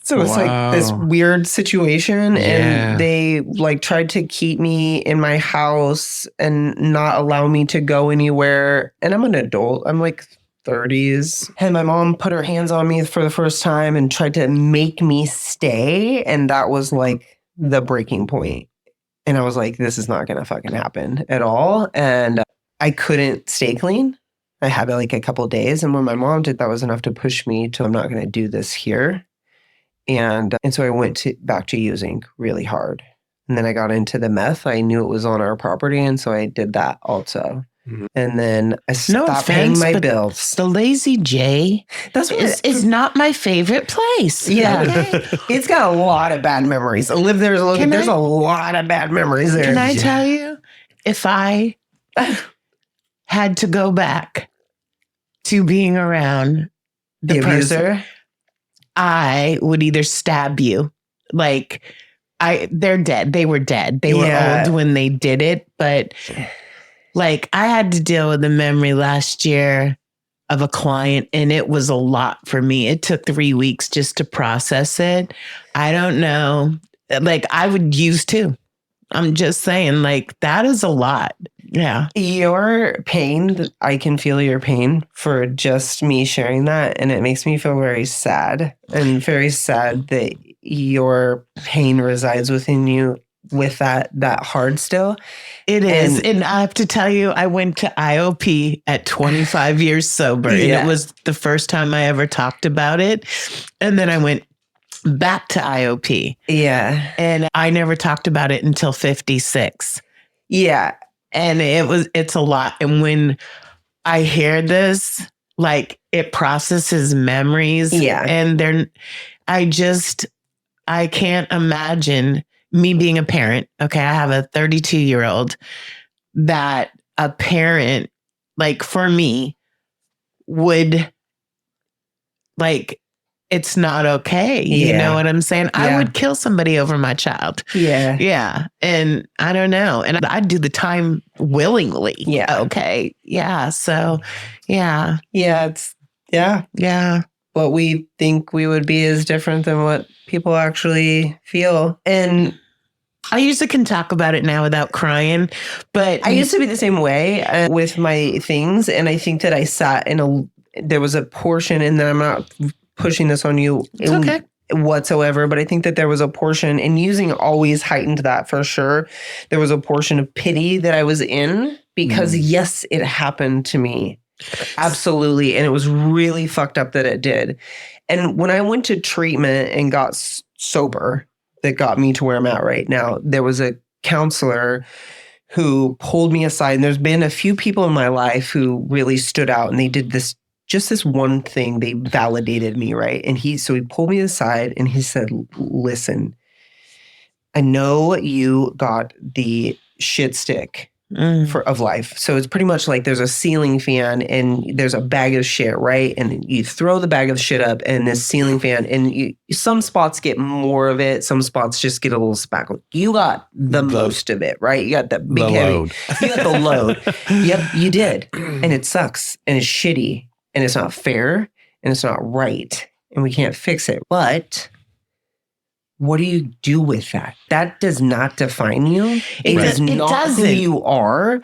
So it's like this weird situation, and they like tried to keep me in my house and not allow me to go anywhere. And I'm an adult. I'm like 30s. And my mom put her hands on me for the first time and tried to make me stay. And that was like the breaking point. And I was like, this is not going to fucking happen at all. And I couldn't stay clean. I had like a couple of days. And when my mom did, that was enough to push me to, I'm not going to do this here. And so I went back to using really hard. And then I got into the meth. I knew it was on our property. And so I did that also. Mm-hmm. And then I stopped paying my bills. The Lazy J is not my favorite place. Yeah. Okay. It's got a lot of bad memories. I live there. There's a lot of bad memories there. Can I tell you, if I had to go back to being around the abuser, I would either stab you. Like, they're dead. They were dead. They were old when they did it. But like, I had to deal with the memory last year of a client, and it was a lot for me. It took 3 weeks just to process it. I don't know. Like, I would use too. I'm just saying, like, that is a lot. Yeah. Your pain, I can feel your pain for just me sharing that. And it makes me feel very sad, and very sad that your pain resides within you with that hard still. It is. And I have to tell you, I went to IOP at 25 years sober. And it was the first time I ever talked about it. And then I went back to IOP. Yeah. And I never talked about it until 56. Yeah. And it's a lot. And when I hear this, like, it processes memories. Yeah. And I can't imagine me being a parent. Okay. I have a 32-year-old that a parent, like, for me, would, like, it's not okay. You know what I'm saying? Yeah. I would kill somebody over my child. Yeah. Yeah. And I don't know. And I'd do the time willingly. Yeah. Okay. Yeah. So, yeah. Yeah. Yeah. What we think we would be is different than what people actually feel. And I usually can talk about it now without crying, but I used to be the same way with my things. And I think that I sat there was a portion, and then I'm not pushing this on you whatsoever, but I think that there was a portion, and using always heightened that for sure. There was a portion of pity that I was in because yes, it happened to me. Absolutely. And it was really fucked up that it did. And when I went to treatment and got sober, that got me to where I'm at right now, there was a counselor who pulled me aside. And there's been a few people in my life who really stood out, and they did this one thing. They validated me, right? And he pulled me aside and he said, listen, I know you got the shit stick of life. So it's pretty much like there's a ceiling fan and there's a bag of shit, right? And you throw the bag of shit up and this ceiling fan, and some spots get more of it. Some spots just get a little spackle. You got the most of it, right? You got that big load. You got the load. Yep, you did. And it sucks and it's shitty. And it's not fair, and it's not right, and we can't fix it. But what do you do with that? That does not define you. It is not who you are.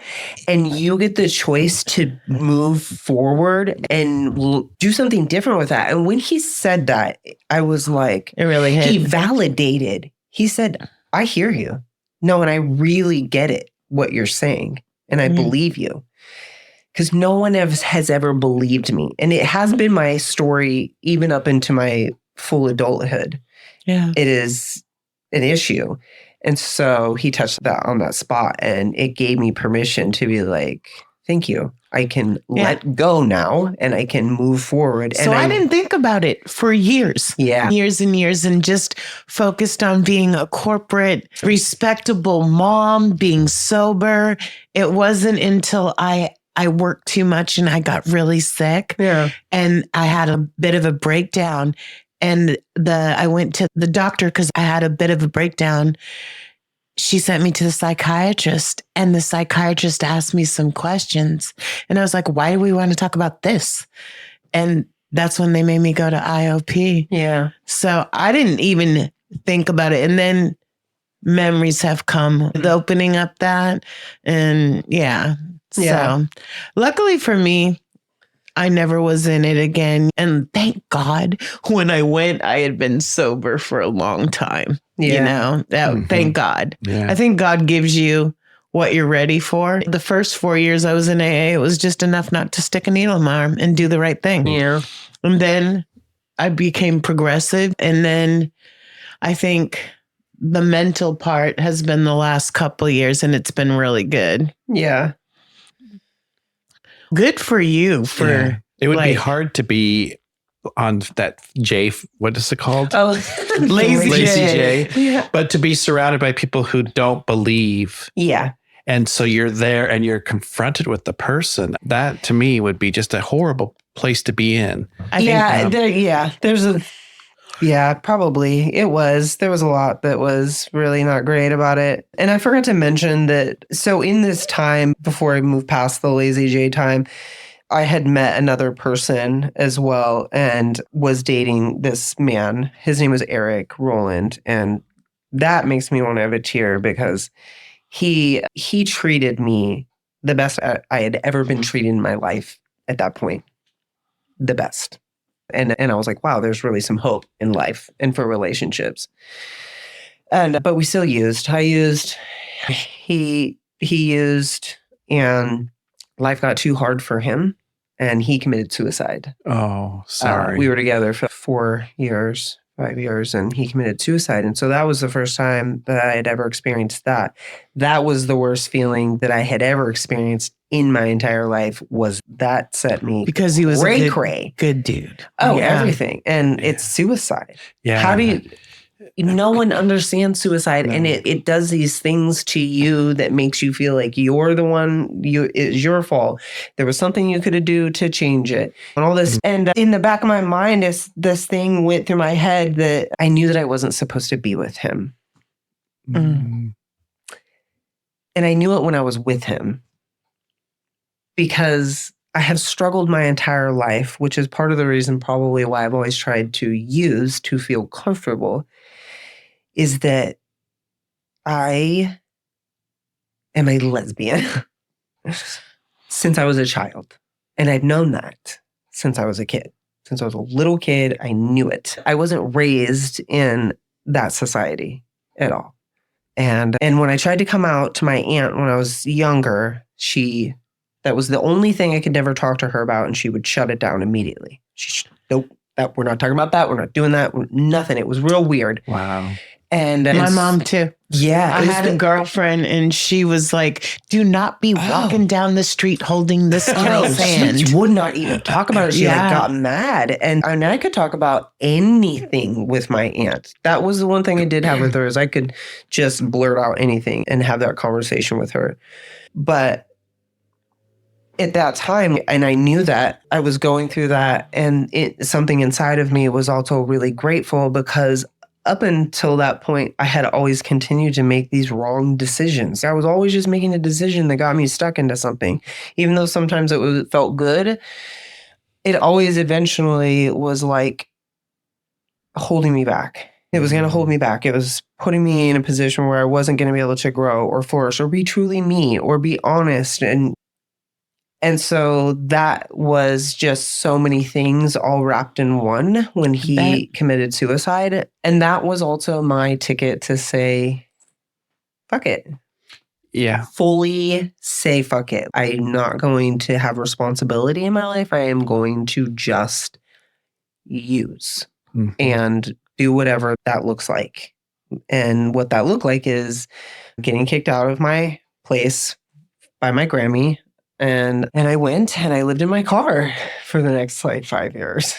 And you get the choice to move forward and do something different with that. And when he said that, I was like, it really hit. He validated. He said, I hear you. No, and I really get it, what you're saying. And I believe you. Because no one has ever believed me. And it has been my story even up into my full adulthood. Yeah. It is an issue. And so he touched that on that spot, and it gave me permission to be like, thank you. I can let go now and I can move forward. So I didn't think about it for years. Yeah. Years and years, and just focused on being a corporate, respectable mom, being sober. It wasn't until I worked too much and I got really sick. Yeah. And I had a bit of a breakdown. And I went to the doctor because I had a bit of a breakdown. She sent me to the psychiatrist, and the psychiatrist asked me some questions. And I was like, why do we want to talk about this? And that's when they made me go to IOP. Yeah. So I didn't even think about it. And then memories have come with opening up that. And yeah. So luckily for me, I never was in it again. And thank God when I went, I had been sober for a long time. Yeah. You know, thank God. Yeah. I think God gives you what you're ready for. The first 4 years I was in AA, it was just enough not to stick a needle in my arm and do the right thing. Yeah. And then I became progressive. And then I think the mental part has been the last couple of years, and it's been really good. Yeah. Good for you. It would be hard to be on that what is it called? Oh, Lazy J. Yeah. But to be surrounded by people who don't believe. Yeah. And so you're there and you're confronted with the person. That to me would be just a horrible place to be in. Probably it was. There was a lot that was really not great about it. And I forgot to mention that. So in this time, before I moved past the Lazy J time, I had met another person as well and was dating this man. His name was Eric Rowland. And that makes me want to have a tear because he treated me the best I had ever been treated in my life at that point. The best. And I was like, wow, there's really some hope in life and for relationships. But we still used. I used, he used, and life got too hard for him. And he committed suicide. Oh, sorry. We were together for 5 years, and he committed suicide. And so that was the first time that I had ever experienced that. That was the worst feeling that I had ever experienced in my entire life. Was that set me because he was cray. Good dude. Oh, everything. And it's suicide. Yeah. How do you... No one understands suicide, and it does these things to you that makes you feel like you're the one. It's your fault. There was something you could do to change it, and all this. And in the back of my mind, this thing went through my head that I knew that I wasn't supposed to be with him, and I knew it when I was with him because I have struggled my entire life, which is part of the reason probably why I've always tried to use to feel comfortable. Is that I am a lesbian since I was a child. And I've known that since I was a kid. Since I was a little kid, I knew it. I wasn't raised in that society at all. And when I tried to come out to my aunt when I was younger, that was the only thing I could never talk to her about, and she would shut it down immediately. Nope, we're not talking about that. We're not doing that. Nothing. It was real weird. Wow. And my mom too. Yeah. I had a girlfriend and she was like, do not be walking down the street holding this sand. She would not even talk about it. She got mad. And I could talk about anything with my aunt. That was the one thing I did have with her is I could just blurt out anything and have that conversation with her. But at that time, and I knew that I was going through that, and something inside of me was also really grateful because up until that point, I had always continued to make these wrong decisions. I was always just making a decision that got me stuck into something. Even though sometimes it felt good, it always eventually was like holding me back. It was going to hold me back. It was putting me in a position where I wasn't going to be able to grow or flourish or be truly me or be honest. And so that was just so many things all wrapped in one when he committed suicide. And that was also my ticket to say, fuck it. Yeah. Fully say, fuck it. I'm not going to have responsibility in my life. I am going to just use and do whatever that looks like. And what that looked like is getting kicked out of my place by my Grammy. And I went and I lived in my car for the next like 5 years,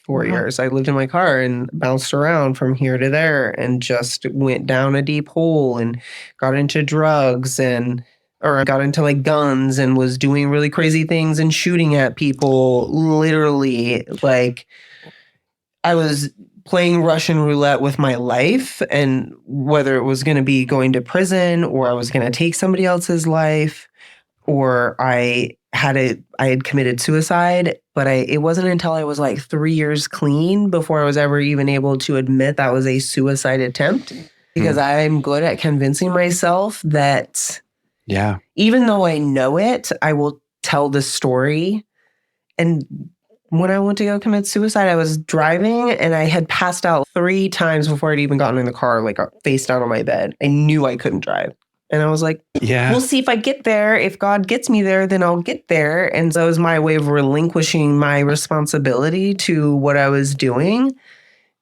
4 years. I lived in my car and bounced around from here to there and just went down a deep hole and got into drugs or got into like guns and was doing really crazy things and shooting at people. Literally, like I was playing Russian roulette with my life, and whether it was going to be going to prison or I was going to take somebody else's life, or I had committed suicide. But it wasn't until I was like 3 years clean before I was ever even able to admit that was a suicide attempt, because I'm good at convincing myself that even though I know it, I will tell the story. And when I went to go commit suicide, I was driving and I had passed out 3 times before I'd even gotten in the car, like face down on my bed. I knew I couldn't drive. And I was like, we'll see if I get there. If God gets me there, then I'll get there. And so it was my way of relinquishing my responsibility to what I was doing.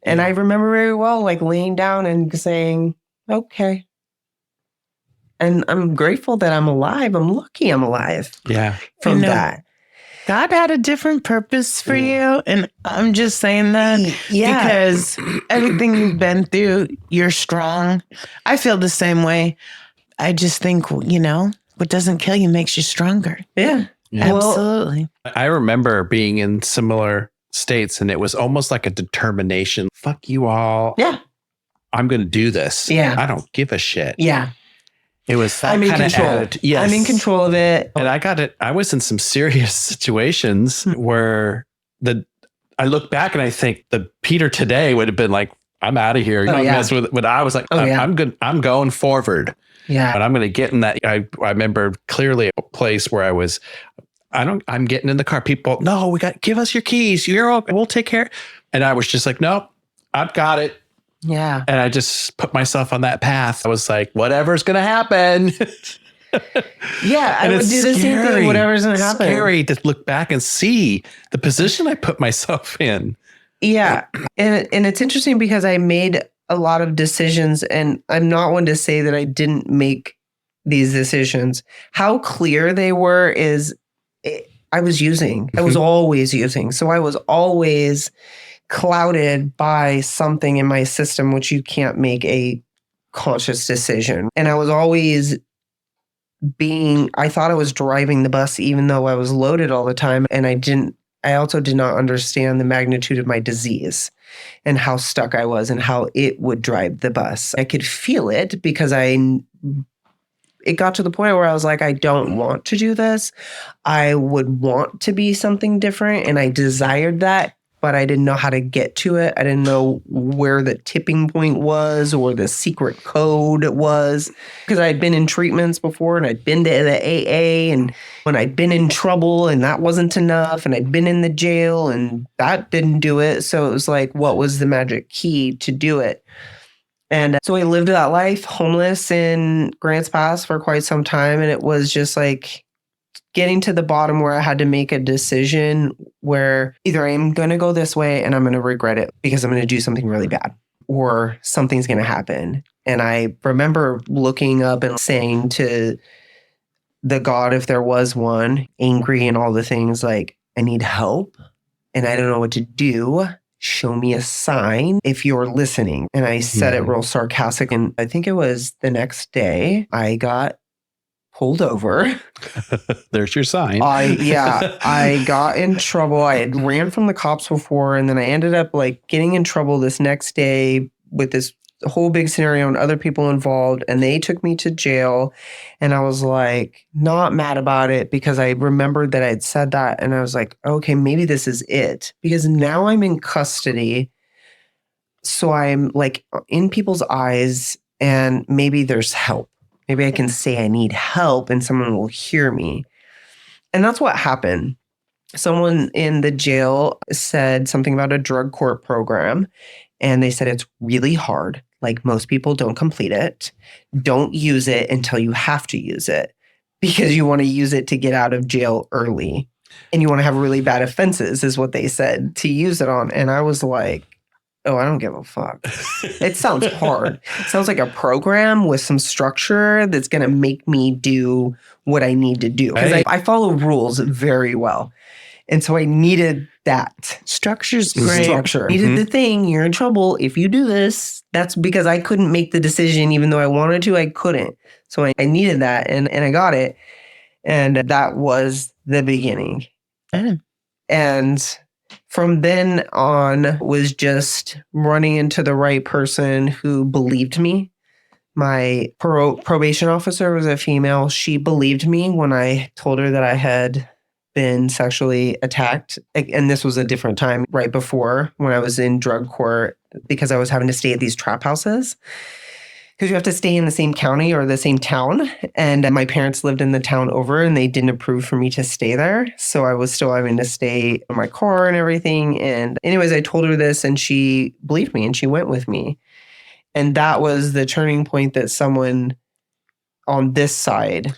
And I remember very well, like laying down and saying, okay. And I'm grateful that I'm alive. I'm lucky I'm alive. Yeah. From that. God had a different purpose for you. And I'm just saying that because everything you've been through, you're strong. I feel the same way. I just think, what doesn't kill you makes you stronger. Yeah. Absolutely. I remember being in similar states and it was almost like a determination. Fuck you all. Yeah. I'm going to do this. Yeah. I don't give a shit. Yeah. It was that I'm in kind control. of attitude. Yes. I'm in control of it. And I got it. I was in some serious situations where I look back and I think the Peter today would have been like, I'm out of here. Mess with it. But I was like, I'm good. I'm going forward. Yeah. But I'm going to get in that. I remember clearly a place where I'm getting in the car. People, no, give us your keys. We'll take care. And I was just like, nope, I've got it. Yeah. And I just put myself on that path. I was like, whatever's going to happen. Yeah. I would do the same thing. Whatever's going to happen. It's scary to look back and see the position I put myself in. Yeah. And it's interesting because I made a lot of decisions, and I'm not one to say that I didn't make these decisions. How clear they were is I was using. I was always using. So I was always clouded by something in my system, which you can't make a conscious decision. And I was always I thought I was driving the bus, even though I was loaded all the time. And I also did not understand the magnitude of my disease and how stuck I was and how it would drive the bus. I could feel it because it got to the point where I was like, I don't want to do this. I would want to be something different. And I desired that, but I didn't know how to get to it. I didn't know where the tipping point was or the secret code was, because I'd been in treatments before and I'd been to the AA, and when I'd been in trouble and that wasn't enough, and I'd been in the jail and that didn't do it. So it was like, what was the magic key to do it? And so I lived that life homeless in Grants Pass for quite some time. And it was just like getting to the bottom where I had to make a decision where either I am going to go this way and I'm going to regret it because I'm going to do something really bad, or something's going to happen. And I remember looking up and saying to the God, if there was one, angry and all the things, like, I need help and I don't know what to do. Show me a sign if you're listening. And I said it real sarcastic. And I think it was the next day I got pulled over. There's your sign. I got in trouble. I had ran from the cops before, and then I ended up like getting in trouble this next day with this whole big scenario and other people involved, and they took me to jail. And I was like, not mad about it, because I remembered that I'd said that, and I was like, okay, maybe this is it, because now I'm in custody. So I'm like in people's eyes, and maybe there's help. Maybe I can say I need help and someone will hear me. And that's what happened. Someone in the jail said something about a drug court program, and they said it's really hard. Like, most people don't complete it. Don't use it until you have to use it, because you want to use it to get out of jail early. And you want to have really bad offenses, is what they said, to use it on. And I was like, Oh, I don't give a fuck. It sounds hard. It sounds like a program with some structure that's going to make me do what I need to do. Because Right. I follow rules very well. And so I needed that. Structure's great. Structure. Needed the thing, you're in trouble if you do this. That's because I couldn't make the decision, even though I wanted to, I couldn't. So I needed that and I got it. And that was the beginning. And from then on was just running into the right person who believed me. My probation officer was a female. She believed me when I told her that I had been sexually attacked. And this was a different time, right before when I was in drug court, because I was having to stay at these trap houses. Because you have to stay in the same county or the same town. And my parents lived in the town over and they didn't approve for me to stay there. So I was still having to stay in my car and everything. And anyways, I told her this and she believed me and she went with me. And that was the turning point that someone on this side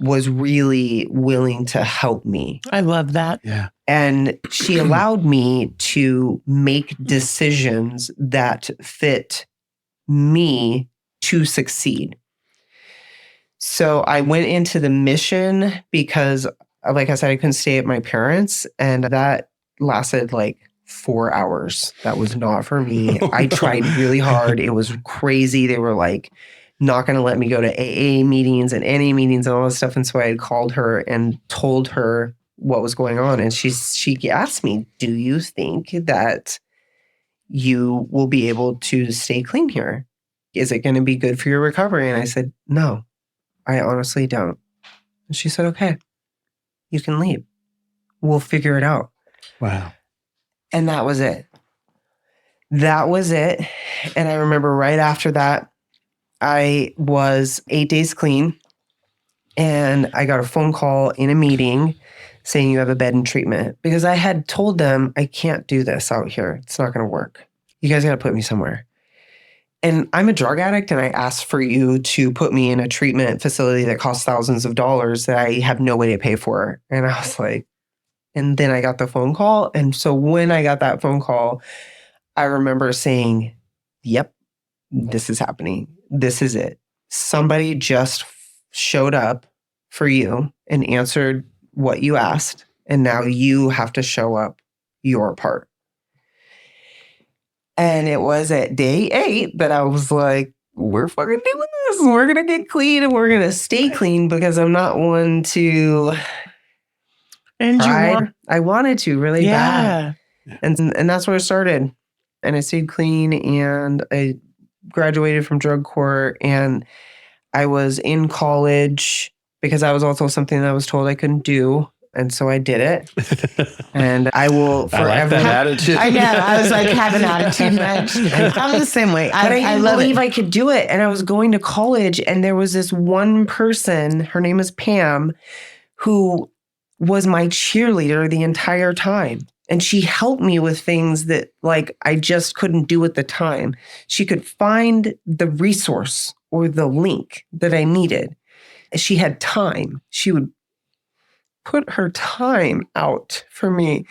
was really willing to help me. I love that. Yeah. And she allowed me to make decisions that fit me to succeed. So I went into the mission because, like I said, I couldn't stay at my parents, and that lasted like 4 hours. That was not for me. I tried really hard. It was crazy. They were like not going to let me go to AA meetings and NA meetings and all this stuff. And so I had called her and told her what was going on. And she asked me, do you think that you will be able to stay clean here? Is it going to be good for your recovery? And I said, no, I honestly don't. And she said, okay, you can leave. We'll figure it out. Wow. And that was it. That was it. And I remember right after that, I was 8 days clean and I got a phone call in a meeting saying you have a bed in treatment, because I had told them I can't do this out here. It's not going to work. You guys got to put me somewhere. And I'm a drug addict and I asked for you to put me in a treatment facility that costs thousands of dollars that I have no way to pay for. And I was like, and then I got the phone call. And so when I got that phone call, I remember saying, yep, this is happening. This is it. Somebody just showed up for you and answered what you asked. And now you have to show up your part. And it was at day 8 that I was like, we're fucking doing this. We're going to get clean and we're going to stay clean, because I'm not one to... And I wanted to really bad. And that's where it started. And I stayed clean and I graduated from drug court and I was in college because that was also something that I was told I couldn't do. And so I did it. And I will forever. I like that attitude. I know. I was like, have an attitude match. I'm the same way. I love believe it. I could do it. And I was going to college and there was this one person, her name is Pam, who was my cheerleader the entire time. And she helped me with things that like I just couldn't do at the time. She could find the resource or the link that I needed. She had time. She would put her time out for me.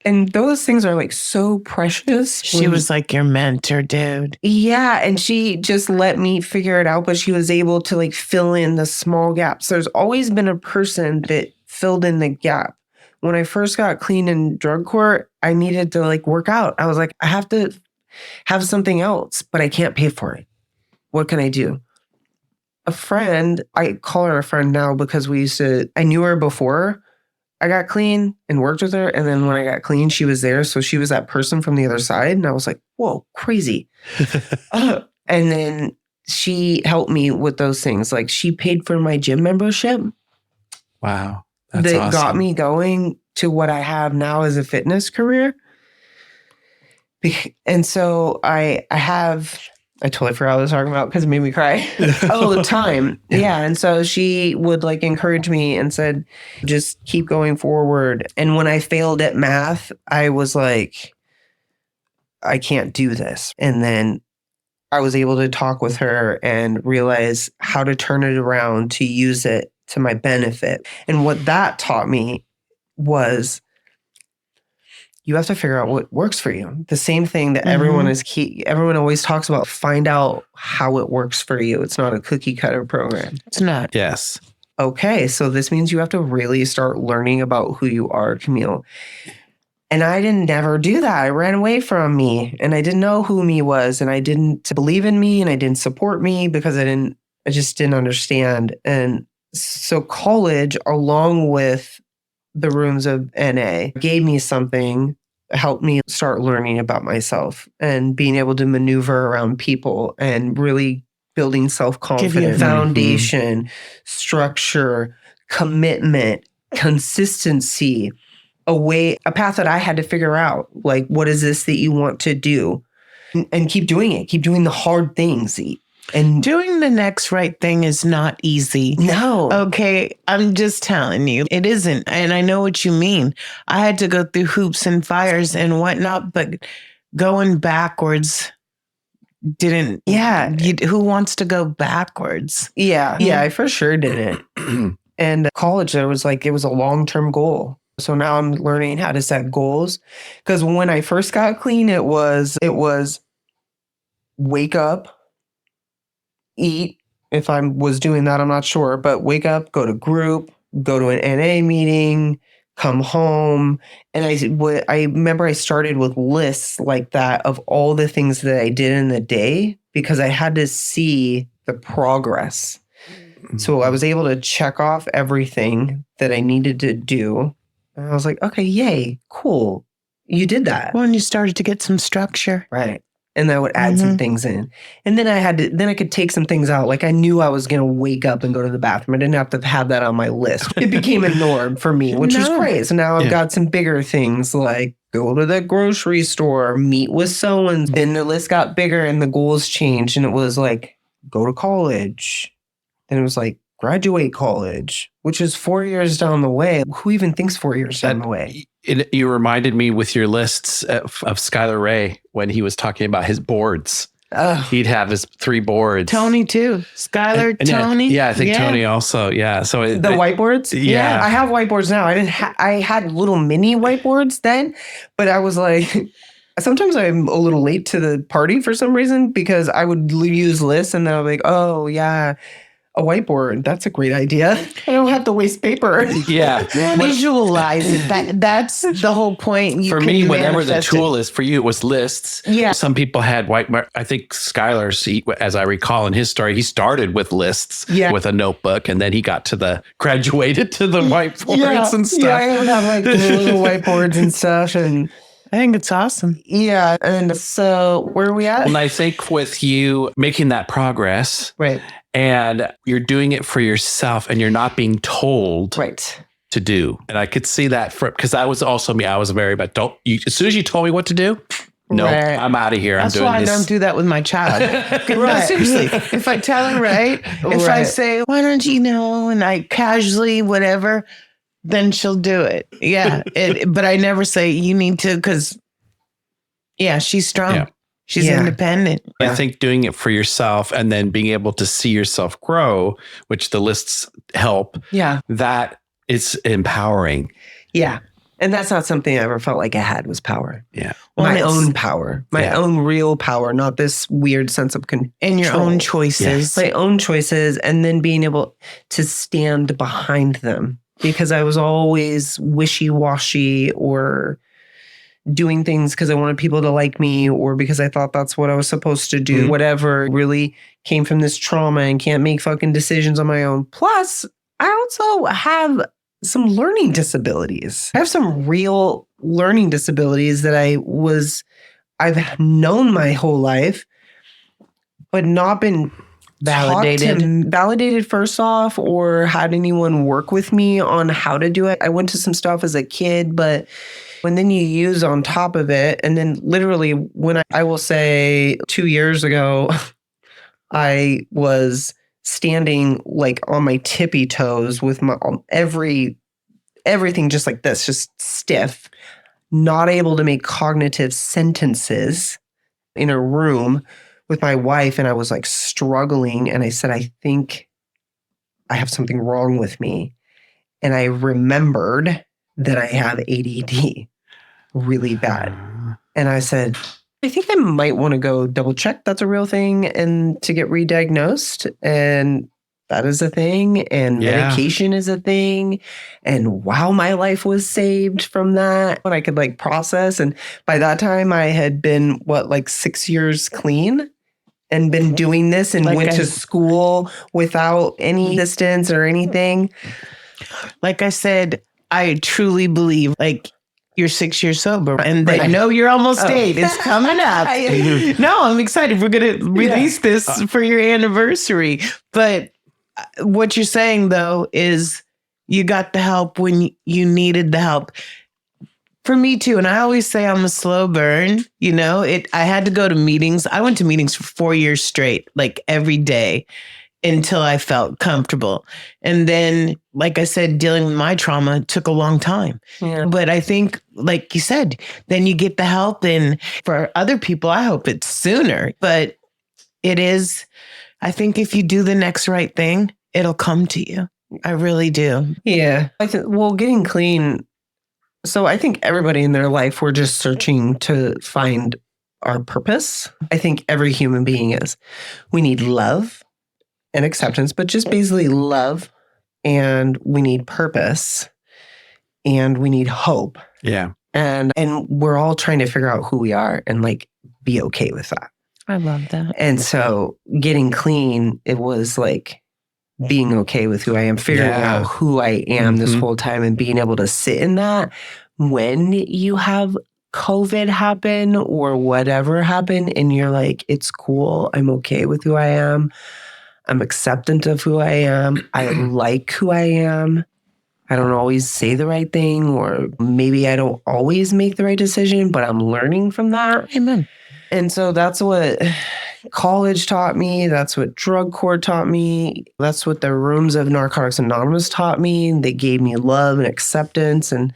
And those things are like so precious. She was like your mentor, dude. Yeah. And she just let me figure it out, but she was able to like fill in the small gaps. There's always been a person that filled in the gap. When I first got clean in drug court, I needed to like work out. I was like, I have to have something else, but I can't pay for it. What can I do? A friend, I call her a friend now because I knew her before I got clean and worked with her. And then when I got clean, she was there. So she was that person from the other side. And I was like, whoa, crazy. And then she helped me with those things. Like she paid for my gym membership. Wow. That's that awesome. got me going to what I have now as a fitness career. And so I totally forgot what I was talking about because it made me cry all the time. Yeah. And so she would like encourage me and said, just keep going forward. And when I failed at math, I was like, I can't do this. And then I was able to talk with her and realize how to turn it around to use it to my benefit. And what that taught me was you have to figure out what works for you. The same thing that everyone always talks about, find out how it works for you. It's not a cookie cutter program. It's not. Yes. Okay, so this means you have to really start learning about who you are, Camille. And I didn't never do that. I ran away from me and I didn't know who me was and I didn't believe in me and I didn't support me because I just didn't understand. And so college, along with the rooms of NA, gave me something, helped me start learning about myself and being able to maneuver around people and really building self-confidence, foundation, structure, commitment, consistency, a path that I had to figure out. Like, what is this that you want to do? And keep doing it. Keep doing the hard things. And doing the next right thing is not easy. No. Okay. I'm just telling you, it isn't. And I know what you mean. I had to go through hoops and fires and whatnot, but going backwards didn't. Yeah. Who wants to go backwards? Yeah. Yeah, I for sure didn't. And college, it was a long-term goal. So now I'm learning how to set goals. Because when I first got clean, it was wake up, eat. If I was doing that, I'm not sure. But wake up, go to group, go to an NA meeting, come home. And I remember I started with lists like that of all the things that I did in the day because I had to see the progress. So I was able to check off everything that I needed to do. And I was like, okay, yay, cool. You did that. Well, and you started to get some structure. Right. And then I would add some things in. And then I could take some things out. Like I knew I was going to wake up and go to the bathroom. I didn't have to have that on my list. It became a norm for me, which was great. So now I've got some bigger things like go to the grocery store, meet with so-and-so. Then the list got bigger and the goals changed. And it was like, go to college. And it was like, graduate college, which is 4 years down the way. Who even thinks 4 years down the way? You reminded me with your lists of Skylar Ray when he was talking about his boards. He'd have his 3 boards. Tony too. Skylar, and Tony. Yeah, I think Tony also. Yeah. So the whiteboards? Yeah. I have whiteboards now. I had little mini whiteboards then, but I was like, sometimes I'm a little late to the party for some reason because I would use lists and then I'm like, oh yeah, a whiteboard. That's a great idea. I don't have to waste paper. Yeah. Visualize it. That's the whole point. For me, whatever the tool is, for you, it was lists. Yeah. Some people had I think Skylar, as I recall in his story, he started with lists with a notebook and then he graduated to the whiteboards and stuff. Yeah, I would have like little whiteboards and stuff. And I think it's awesome. Yeah. And so where are we at? And I think with you making that progress. Right. And you're doing it for yourself and you're not being told to do. And I could see that because I was also me. I was very, but as soon as you told me what to do, no, I'm out of here. That's I'm doing why this. I don't do that with my child. No, seriously. If I tell her if I say, why don't you know, and I casually, whatever, then she'll do it. Yeah. But I never say you need to because, she's strong. Yeah. She's independent. I think doing it for yourself and then being able to see yourself grow, which the lists help. Yeah. That is empowering. Yeah. And that's not something I ever felt like I had was power. Yeah. My own power, my own real power, not this weird sense of control. And your own choices. Yes. My own choices. And then being able to stand behind them because I was always wishy-washy or doing things because I wanted people to like me or because I thought that's what I was supposed to do. Whatever really came from this trauma and can't make fucking decisions on my own. Plus, I also have some learning disabilities. I have some real learning disabilities that I've known my whole life, but not been validated first off or had anyone work with me on how to do it. I went to some stuff as a kid, but when then you use on top of it, and then literally when I will say 2 years ago, I was standing like on my tippy toes with my everything just like this, just stiff, not able to make cognitive sentences in a room with my wife. And I was like struggling. And I said, I think I have something wrong with me. And I remembered that I have ADD. really bad. And I said, I think I might want to go double check that's a real thing and to get re-diagnosed. And that is a thing. And medication is a thing. And wow, my life was saved from that. When I could like process. And by that time I had been 6 years clean and been doing this and went to school without any assistance or anything. Like I said, I truly believe you're 6 years sober, and I know you're almost 8. It's coming up. No, I'm excited. We're going to release this for your anniversary. But what you're saying, though, is you got the help when you needed the help. For me, too. And I always say I'm a slow burn. I had to go to meetings. I went to meetings for 4 years straight, every day, until I felt comfortable. And then, like I said, dealing with my trauma took a long time. Yeah. But I think, like you said, then you get the help. And for other people, I hope it's sooner. But it is, I think if you do the next right thing, it'll come to you. I really do. Yeah. Getting clean. So I think everybody in their life, we're just searching to find our purpose. I think every human being is. We need love and acceptance, but just basically love, and we need purpose, and we need hope. Yeah. And we're all trying to figure out who we are and be okay with that. I love that. And so getting clean, it was being okay with who I am, figuring out who I am this whole time, and being able to sit in that when you have COVID happen or whatever happen, and you're like, it's cool. I'm okay with who I am. I'm acceptant of who I am. I like who I am. I don't always say the right thing, or maybe I don't always make the right decision, but I'm learning from that. Amen. And so that's what college taught me. That's what drug court taught me. That's what the rooms of Narcotics Anonymous taught me. They gave me love and acceptance, and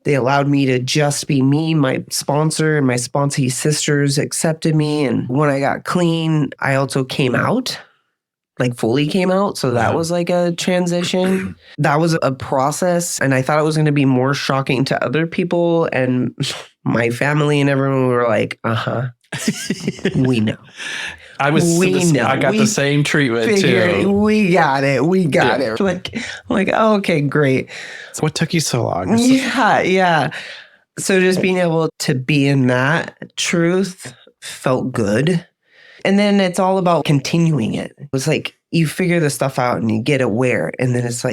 they allowed me to just be me. My sponsor and my sponsee sisters accepted me. And when I got clean, I also came out. Fully came out. So that was a transition. That was a process. And I thought it was going to be more shocking to other people. And my family and everyone were like, we know. I got the same treatment too. We got it. Oh, okay, great. So what took you so long? Yeah. So just being able to be in that truth felt good. And then it's all about continuing it. It's you figure the stuff out and you get aware, and then it's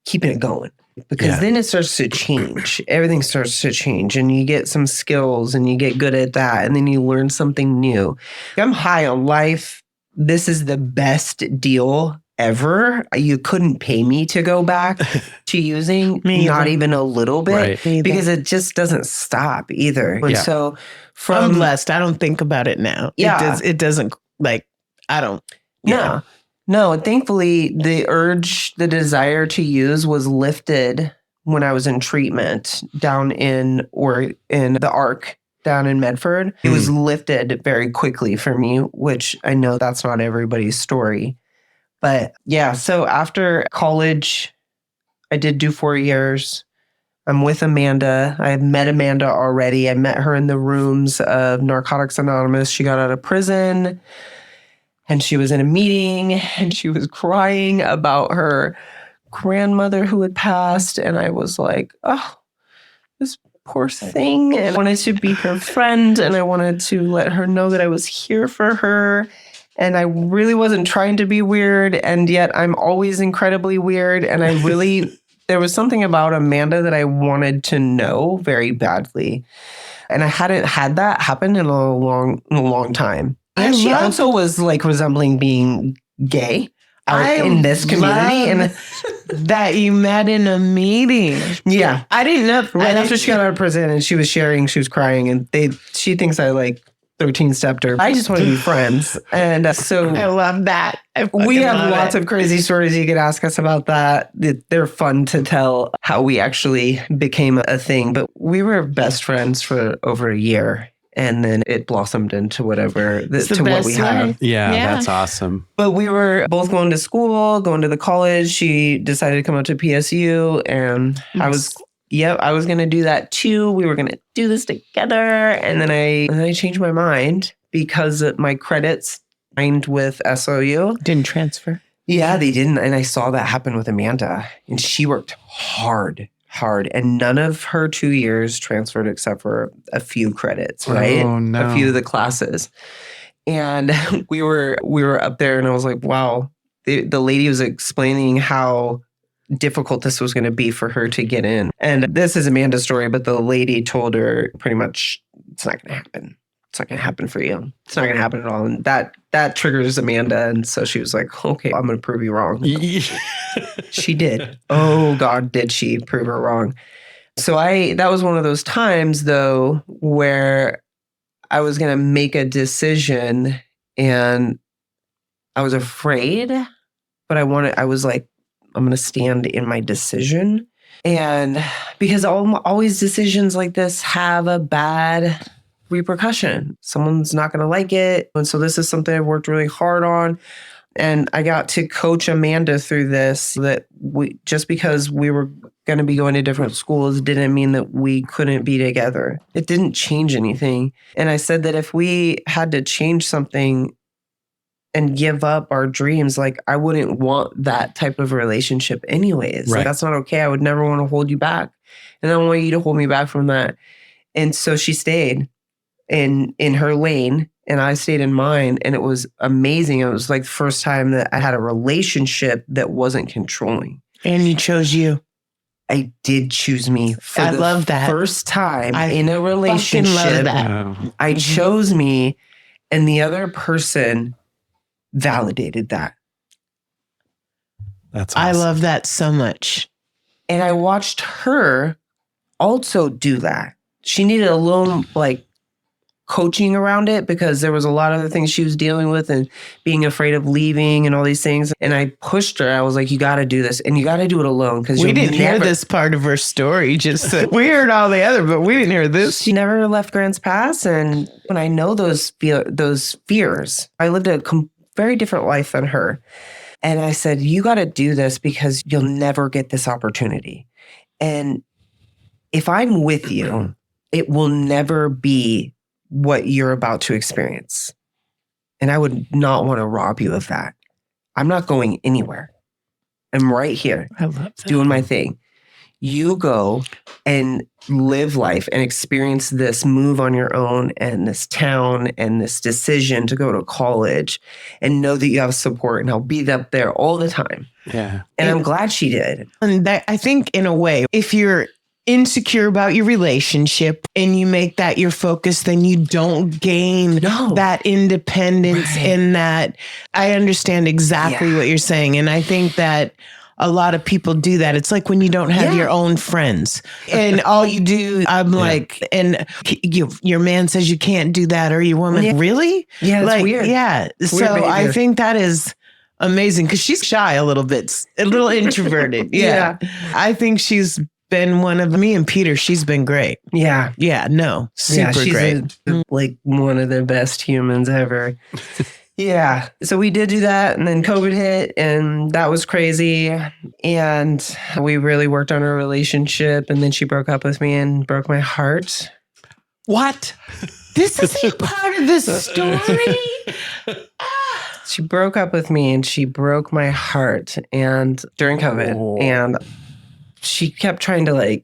keeping it going. Because then it starts to change. Everything starts to change, and you get some skills and you get good at that, and then you learn something new. I'm high on life. This is the best deal ever. You couldn't pay me to go back to using, not even a little bit, because it just doesn't stop either. And so I'm blessed. I don't think about it now. Yeah. It doesn't I don't. Yeah. No, and thankfully the desire to use was lifted when I was in treatment down in the ARC down in Medford. It was lifted very quickly for me, which I know that's not everybody's story. But yeah, so after college, I did do 4 years. I'm with Amanda. I had met Amanda already. I met her in the rooms of Narcotics Anonymous. She got out of prison, and she was in a meeting, and she was crying about her grandmother who had passed. And I was like, oh, this poor thing. And I wanted to be her friend, and I wanted to let her know that I was here for her. And I really wasn't trying to be weird, and yet I'm always incredibly weird. And I really, there was something about Amanda that I wanted to know very badly. And I hadn't had that happen in a long time. And she also was resembling being gay out in this community. And that you met in a meeting. Yeah. I didn't know. Right after she got out of prison, and she was sharing, she was crying, and she thinks I 13-stepped her. I just want to be friends. And so I love that. We have lots of crazy stories. You could ask us about that. They're fun to tell how we actually became a thing. But we were best friends for over a year. And then it blossomed into whatever, to what we have. Yeah, that's awesome. But we were both going to school, going to the college. She decided to come out to PSU, and I was yep, I was going to do that too. We were going to do this together. And then I changed my mind because my credits signed with SOU. Didn't transfer. Yeah, they didn't. And I saw that happen with Amanda. And she worked hard. And none of her 2 years transferred except for a few credits, right? Oh, no. A few of the classes. And we were up there and I was like, wow. The lady was explaining how difficult this was going to be for her to get in. And this is Amanda's story, but the lady told her pretty much, it's not going to happen. It's not going to happen for you. It's not going to happen at all. And that triggers Amanda. And so she was like, okay, I'm going to prove you wrong. She did. Oh, God, did she prove her wrong. So that was one of those times, though, where I was going to make a decision and I was afraid, but I was like, I'm going to stand in my decision. And because always decisions like this have a bad repercussion. Someone's not going to like it. And so this is something I've worked really hard on. And I got to coach Amanda through this, that just because we were going to be going to different schools didn't mean that we couldn't be together. It didn't change anything. And I said that if we had to change something and give up our dreams, like I wouldn't want that type of relationship anyways. Right. Like, that's not okay. I would never want to hold you back. And I don't want you to hold me back from that. And so she stayed in her lane and I stayed in mine. And it was amazing. It was like the first time that I had a relationship that wasn't controlling. And you chose you. I did choose me for I the love that. first time I in a relationship. Love that. Oh. I chose me and the other person validated that. That's awesome. I love that so much. And I watched her also do that. She needed a little coaching around it because there was a lot of the things she was dealing with and being afraid of leaving and all these things. And I pushed her. I was like, you got to do this and you got to do it alone. Because we didn't hear this part of her story. We heard all the other, but we didn't hear this. She never left Grants Pass. And when I know those fears, I lived a very different life than her. And I said, you got to do this because you'll never get this opportunity. And if I'm with you, it will never be what you're about to experience. And I would not want to rob you of that. I'm not going anywhere. I'm right here. I love that. Doing my thing. You go and live life and experience this move on your own and this town and this decision to go to college and know that you have support and I'll be up there all the time. Yeah. And I'm glad she did. And that, I think in a way, if you're insecure about your relationship and you make that your focus, then you don't gain that independence and that. I understand exactly what you're saying. And I think that a lot of people do that. It's like when you don't have your own friends and all you do, I'm like, and your man says you can't do that or your woman, really? Yeah, it's weird. Yeah. It's so weird I think that is amazing because she's shy a little bit, a little introverted. Yeah. I think she's been one of me and Peter. She's been great. Yeah. Yeah. No, super she's great. Like one of the best humans ever. Yeah. So we did do that. And then COVID hit and that was crazy. And we really worked on our relationship. And then she broke up with me and broke my heart. What? This isn't part of this story. She broke up with me and she broke my heart and during COVID. And she kept trying to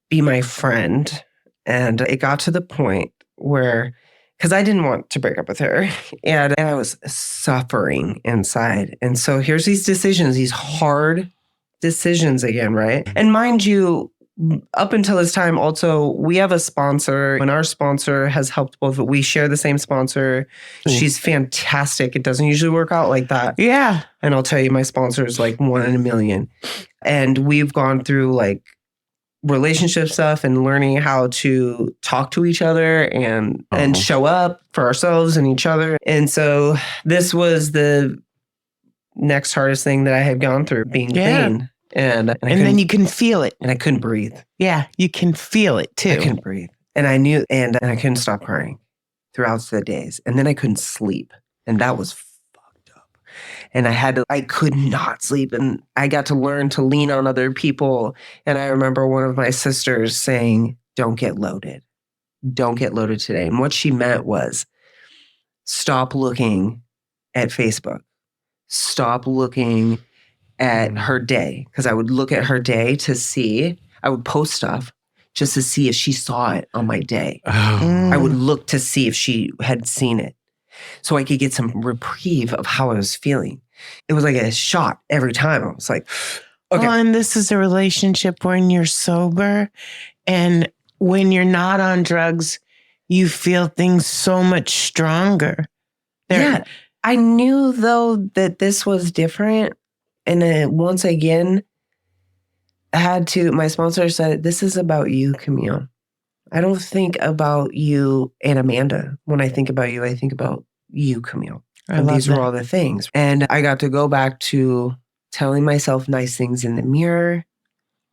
be my friend. And it got to the point where, because I didn't want to break up with her and I was suffering inside. And so here's these decisions, these hard decisions again, right? And mind you, up until this time, also, we have a sponsor and our sponsor has helped both. We share the same sponsor. She's fantastic. It doesn't usually work out like that. Yeah. And I'll tell you, my sponsor is like 1 in a million. And we've gone through relationship stuff and learning how to talk to each other and show up for ourselves and each other. And so this was the next hardest thing that I had gone through, being pain. And then you can feel it. And I couldn't breathe. Yeah, you can feel it too. I couldn't breathe. And I knew, and I couldn't stop crying throughout the days. And then I couldn't sleep. And that was fucked up. And I could not sleep. And I got to learn to lean on other people. And I remember one of my sisters saying, don't get loaded. Don't get loaded today. And what she meant was stop looking at Facebook. Stop looking at her day. Because I would look at her day to see, I would post stuff just to see if she saw it on my day. I would look to see if she had seen it so I could get some reprieve of how I was feeling. It was like a shot every time. I was like, okay. Well, and this is a relationship when you're sober, and when you're not on drugs, you feel things so much stronger. Yeah. I knew, though, that this was different. And once again, my sponsor said, this is about you, Camille. I don't think about you and Amanda. When I think about you, I think about you, Camille. And these were all the things. And I got to go back to telling myself nice things in the mirror.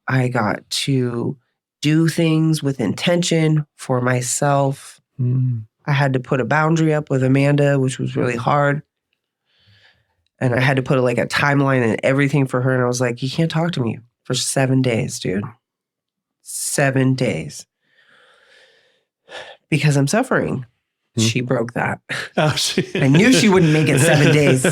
I got to do things with intention for myself. I had to put a boundary up with Amanda, which was really hard. And I had to put a timeline and everything for her. And I was like, you can't talk to me for 7 days, dude. 7 days. Because I'm suffering. She broke that. I knew she wouldn't make it 7 days.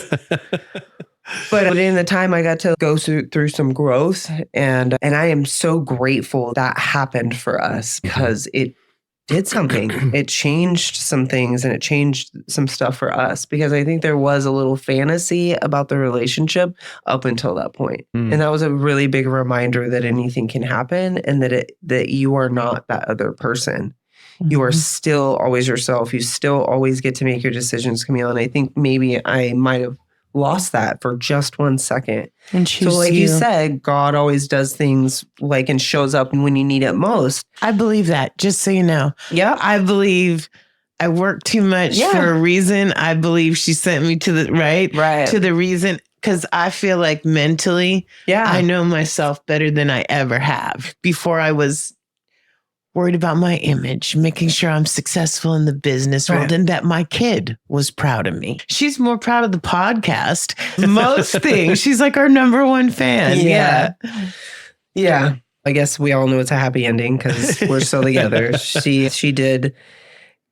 But in the time, I got to go through some growth. And I am so grateful that happened for us because it did something. It changed some things and it changed some stuff for us because I think there was a little fantasy about the relationship up until that point. And that was a really big reminder that anything can happen and that you are not that other person. You are still always yourself. You still always get to make your decisions, Camille. And I think maybe I might have lost that for just 1 second. And so like you said, God always does things and shows up when you need it most. I believe that, just so you know. Yeah. I believe I work too much for a reason. I believe she sent me to the to the reason. Because I feel like mentally, I know myself better than I ever have. Before I was worried about my image, making sure I'm successful in the business world and that my kid was proud of me. She's more proud of the podcast. Most things. She's like our number one fan. Yeah. I guess we all know it's a happy ending because we're still together. She did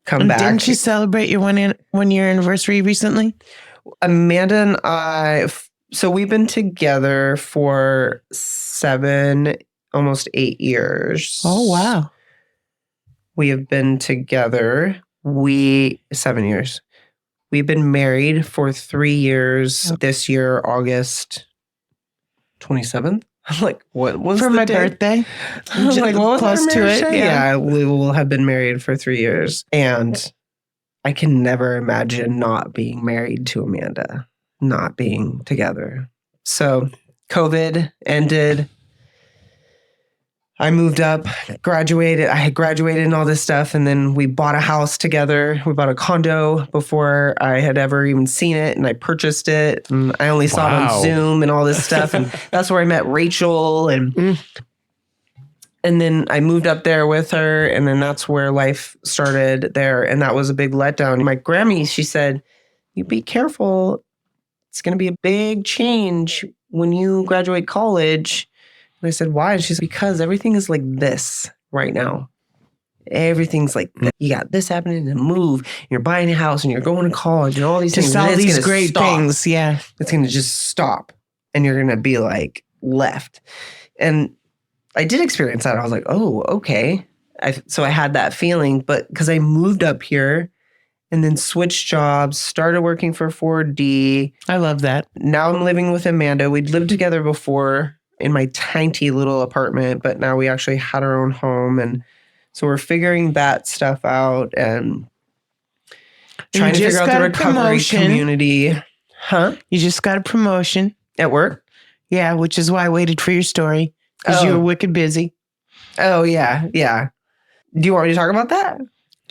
come back. Didn't you celebrate your 1 year anniversary recently? Amanda and I, so we've been together for 7, almost 8 years. Oh, wow. We have been together, 7 years. We've been married for 3 years this year, August 27th. I'm like, what was for the my day? birthday? I'm like, what was close to it? Yeah, we will have been married for 3 years. And I can never imagine not being married to Amanda, not being together. So COVID ended. I moved up, graduated. I had graduated and all this stuff. And then we bought a house together. We bought a condo before I had ever even seen it. And I purchased it. And I only saw it on Zoom and all this stuff. And that's where I met Rachel. And then I moved up there with her. And then that's where life started there. And that was a big letdown. My Grammy, she said, you be careful. It's going to be a big change when you graduate college. And I said, why? And she said, because everything is like this right now. Everything's like this. You got this happening and move. You're buying a house and you're going to college and all these things. All these great things. Yeah. It's going to just stop. And you're going to be left. And I did experience that. I was like, oh, okay. So I had that feeling. But because I moved up here and then switched jobs, started working for 4D. I love that. Now I'm living with Amanda. We'd lived together before in my tiny little apartment, but now we actually had our own home. And so we're figuring that stuff out and trying to figure out the recovery community. Huh? You just got a promotion. At work? Yeah, which is why I waited for your story. Because you were wicked busy. Oh, yeah. Yeah. Do you want me to talk about that?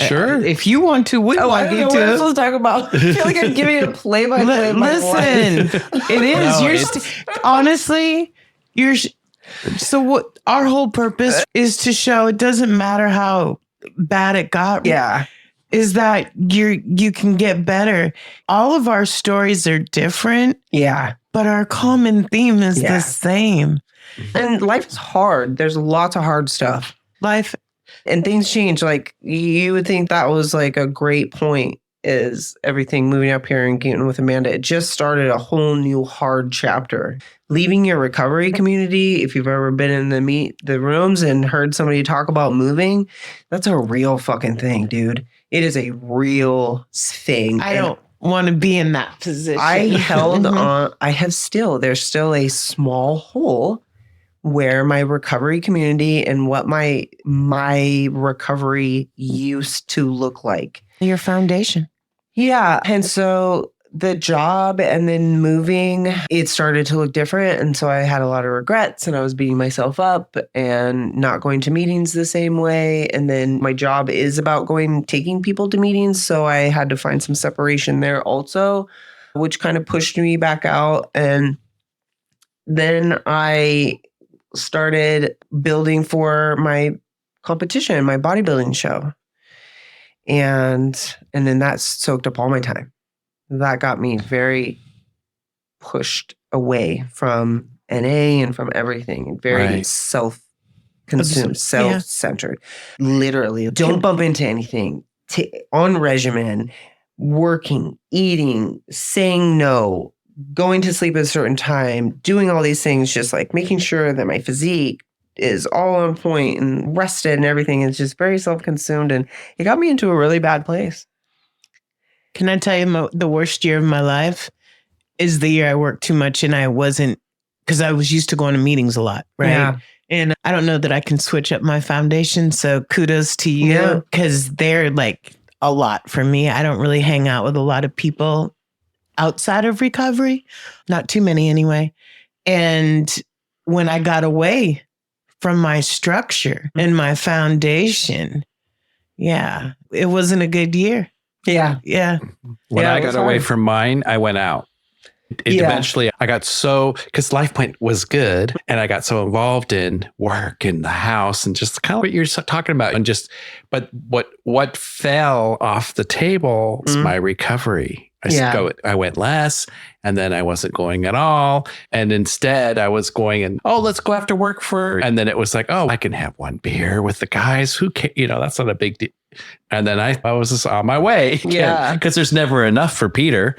Sure. If you want to, I don't know what I'm supposed to talk about. I feel like I'm giving it a play-by-play. Listen, it is. No, honestly... So what our whole purpose is to show it doesn't matter how bad it got. Yeah. is that you can get better. All of our stories are different. Yeah. But our common theme is the same. And life is hard. There's lots of hard stuff. Life. And things change. Like, you would think that was like a great point, is everything moving up here and getting with Amanda. It just started a whole new hard chapter. Leaving your recovery community, if you've ever been in the rooms and heard somebody talk about moving, that's a real fucking thing, dude. It is a real thing. I don't want to be in that position. I held on. There's still a small hole where my recovery community and what my recovery used to look like. Your foundation. Yeah. And so the job and then moving, it started to look different. And so I had a lot of regrets, and I was beating myself up and not going to meetings the same way. And then my job is about taking people to meetings. So I had to find some separation there also, which kind of pushed me back out. And then I started building for my competition, my bodybuilding show. And then that soaked up all my time. That got me very pushed away from NA and from everything, and very self-consumed, self-centered. Literally, don't bump into anything. On regimen, working, eating, saying no, going to sleep at a certain time, doing all these things, just like making sure that my physique is all on point and rested and everything. It's just very self-consumed, and it got me into a really bad place. Can I tell you the worst year of my life is the year I worked too much, and I wasn't, because I was used to going to meetings a lot, right? Yeah. And I don't know that I can switch up my foundation. So kudos to you, because they're like a lot for me. I don't really hang out with a lot of people outside of recovery, not too many anyway. And when I got away from my structure and my foundation, it wasn't a good year. Yeah. When I got away from mine, I went out. Eventually, I got because Life Point was good, and I got so involved in work and the house and just kind of what you're talking about. And but what fell off the table was my recovery. I went less, and then I wasn't going at all. And instead I was going and, let's go after work and then it was like, I can have one beer with the guys. Who can, that's not a big deal. And then I was just on my way. Yeah. Because there's never enough for Peter.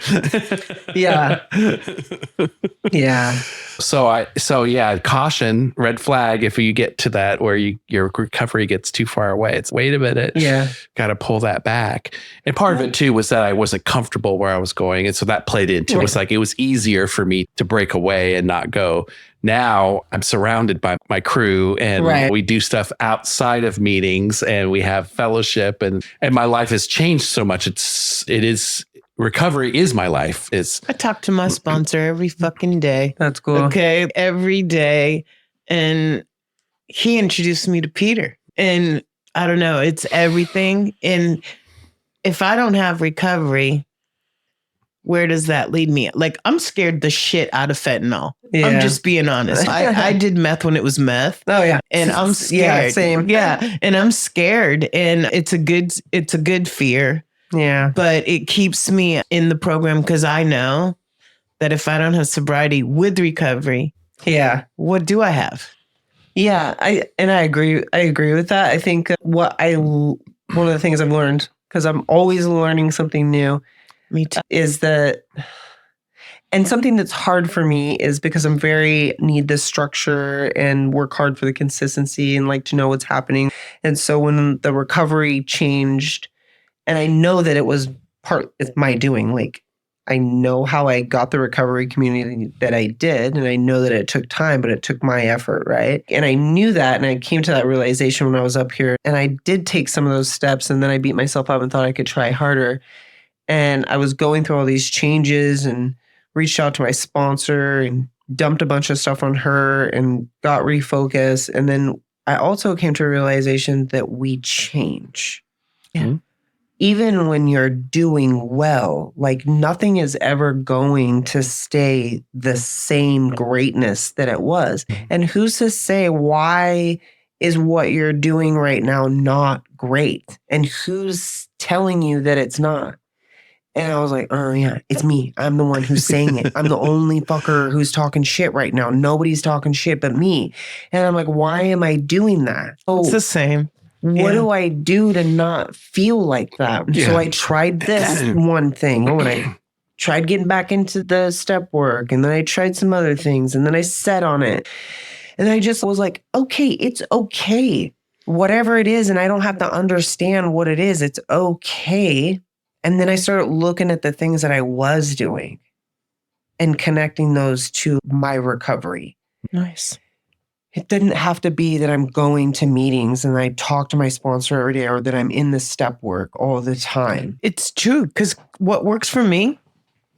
Yeah. So caution, red flag. If you get to that where your recovery gets too far away, it's wait a minute. Yeah. Got to pull that back. And part of it too was that I wasn't comfortable where I was going. And so that played into it. It was like, it was easier for me to break away and not go. Now I'm surrounded by my crew, and we do stuff outside of meetings, and we have fellowship, and my life has changed so much. Recovery is my life. I talk to my sponsor every fucking day. That's cool. Okay. Every day. And he introduced me to Peter, and I don't know, it's everything. And if I don't have recovery, where does that lead me? Like, I'm scared the shit out of fentanyl. Yeah. I'm just being honest. I did meth when it was meth. Oh yeah. And I'm scared. Yeah, same. Yeah. And I'm scared. And it's a good fear. Yeah. But it keeps me in the program, because I know that if I don't have sobriety with recovery, what do I have? Yeah. I agree. I agree with that. I think one of the things I've learned, because I'm always learning something new, me too, is that, and something that's hard for me is because I'm need this structure and work hard for the consistency and like to know what's happening. And so when the recovery changed, and I know that it was it's my doing, like I know how I got the recovery community that I did, and I know that it took time, but it took my effort, right? And I knew that, and I came to that realization when I was up here, and I did take some of those steps, and then I beat myself up and thought I could try harder. And I was going through all these changes and reached out to my sponsor and dumped a bunch of stuff on her and got refocused. And then I also came to a realization that we change. Yeah. Even when you're doing well, like nothing is ever going to stay the same greatness that it was. And who's to say why is what you're doing right now not great? And who's telling you that it's not. And I was like, oh yeah, it's me. I'm the one who's saying it. I'm the only fucker who's talking shit right now. Nobody's talking shit but me. And I'm like, why am I doing that? It's the same. What do I do to not feel like that? Yeah. So I tried this one thing. And I tried getting back into the step work, and then I tried some other things, and then I sat on it. And I just was like, okay, it's okay. Whatever it is, and I don't have to understand what it is. It's okay. And then I started looking at the things that I was doing and connecting those to my recovery. Nice. It didn't have to be that I'm going to meetings and I talk to my sponsor every day, or that I'm in the step work all the time. It's true, because what works for me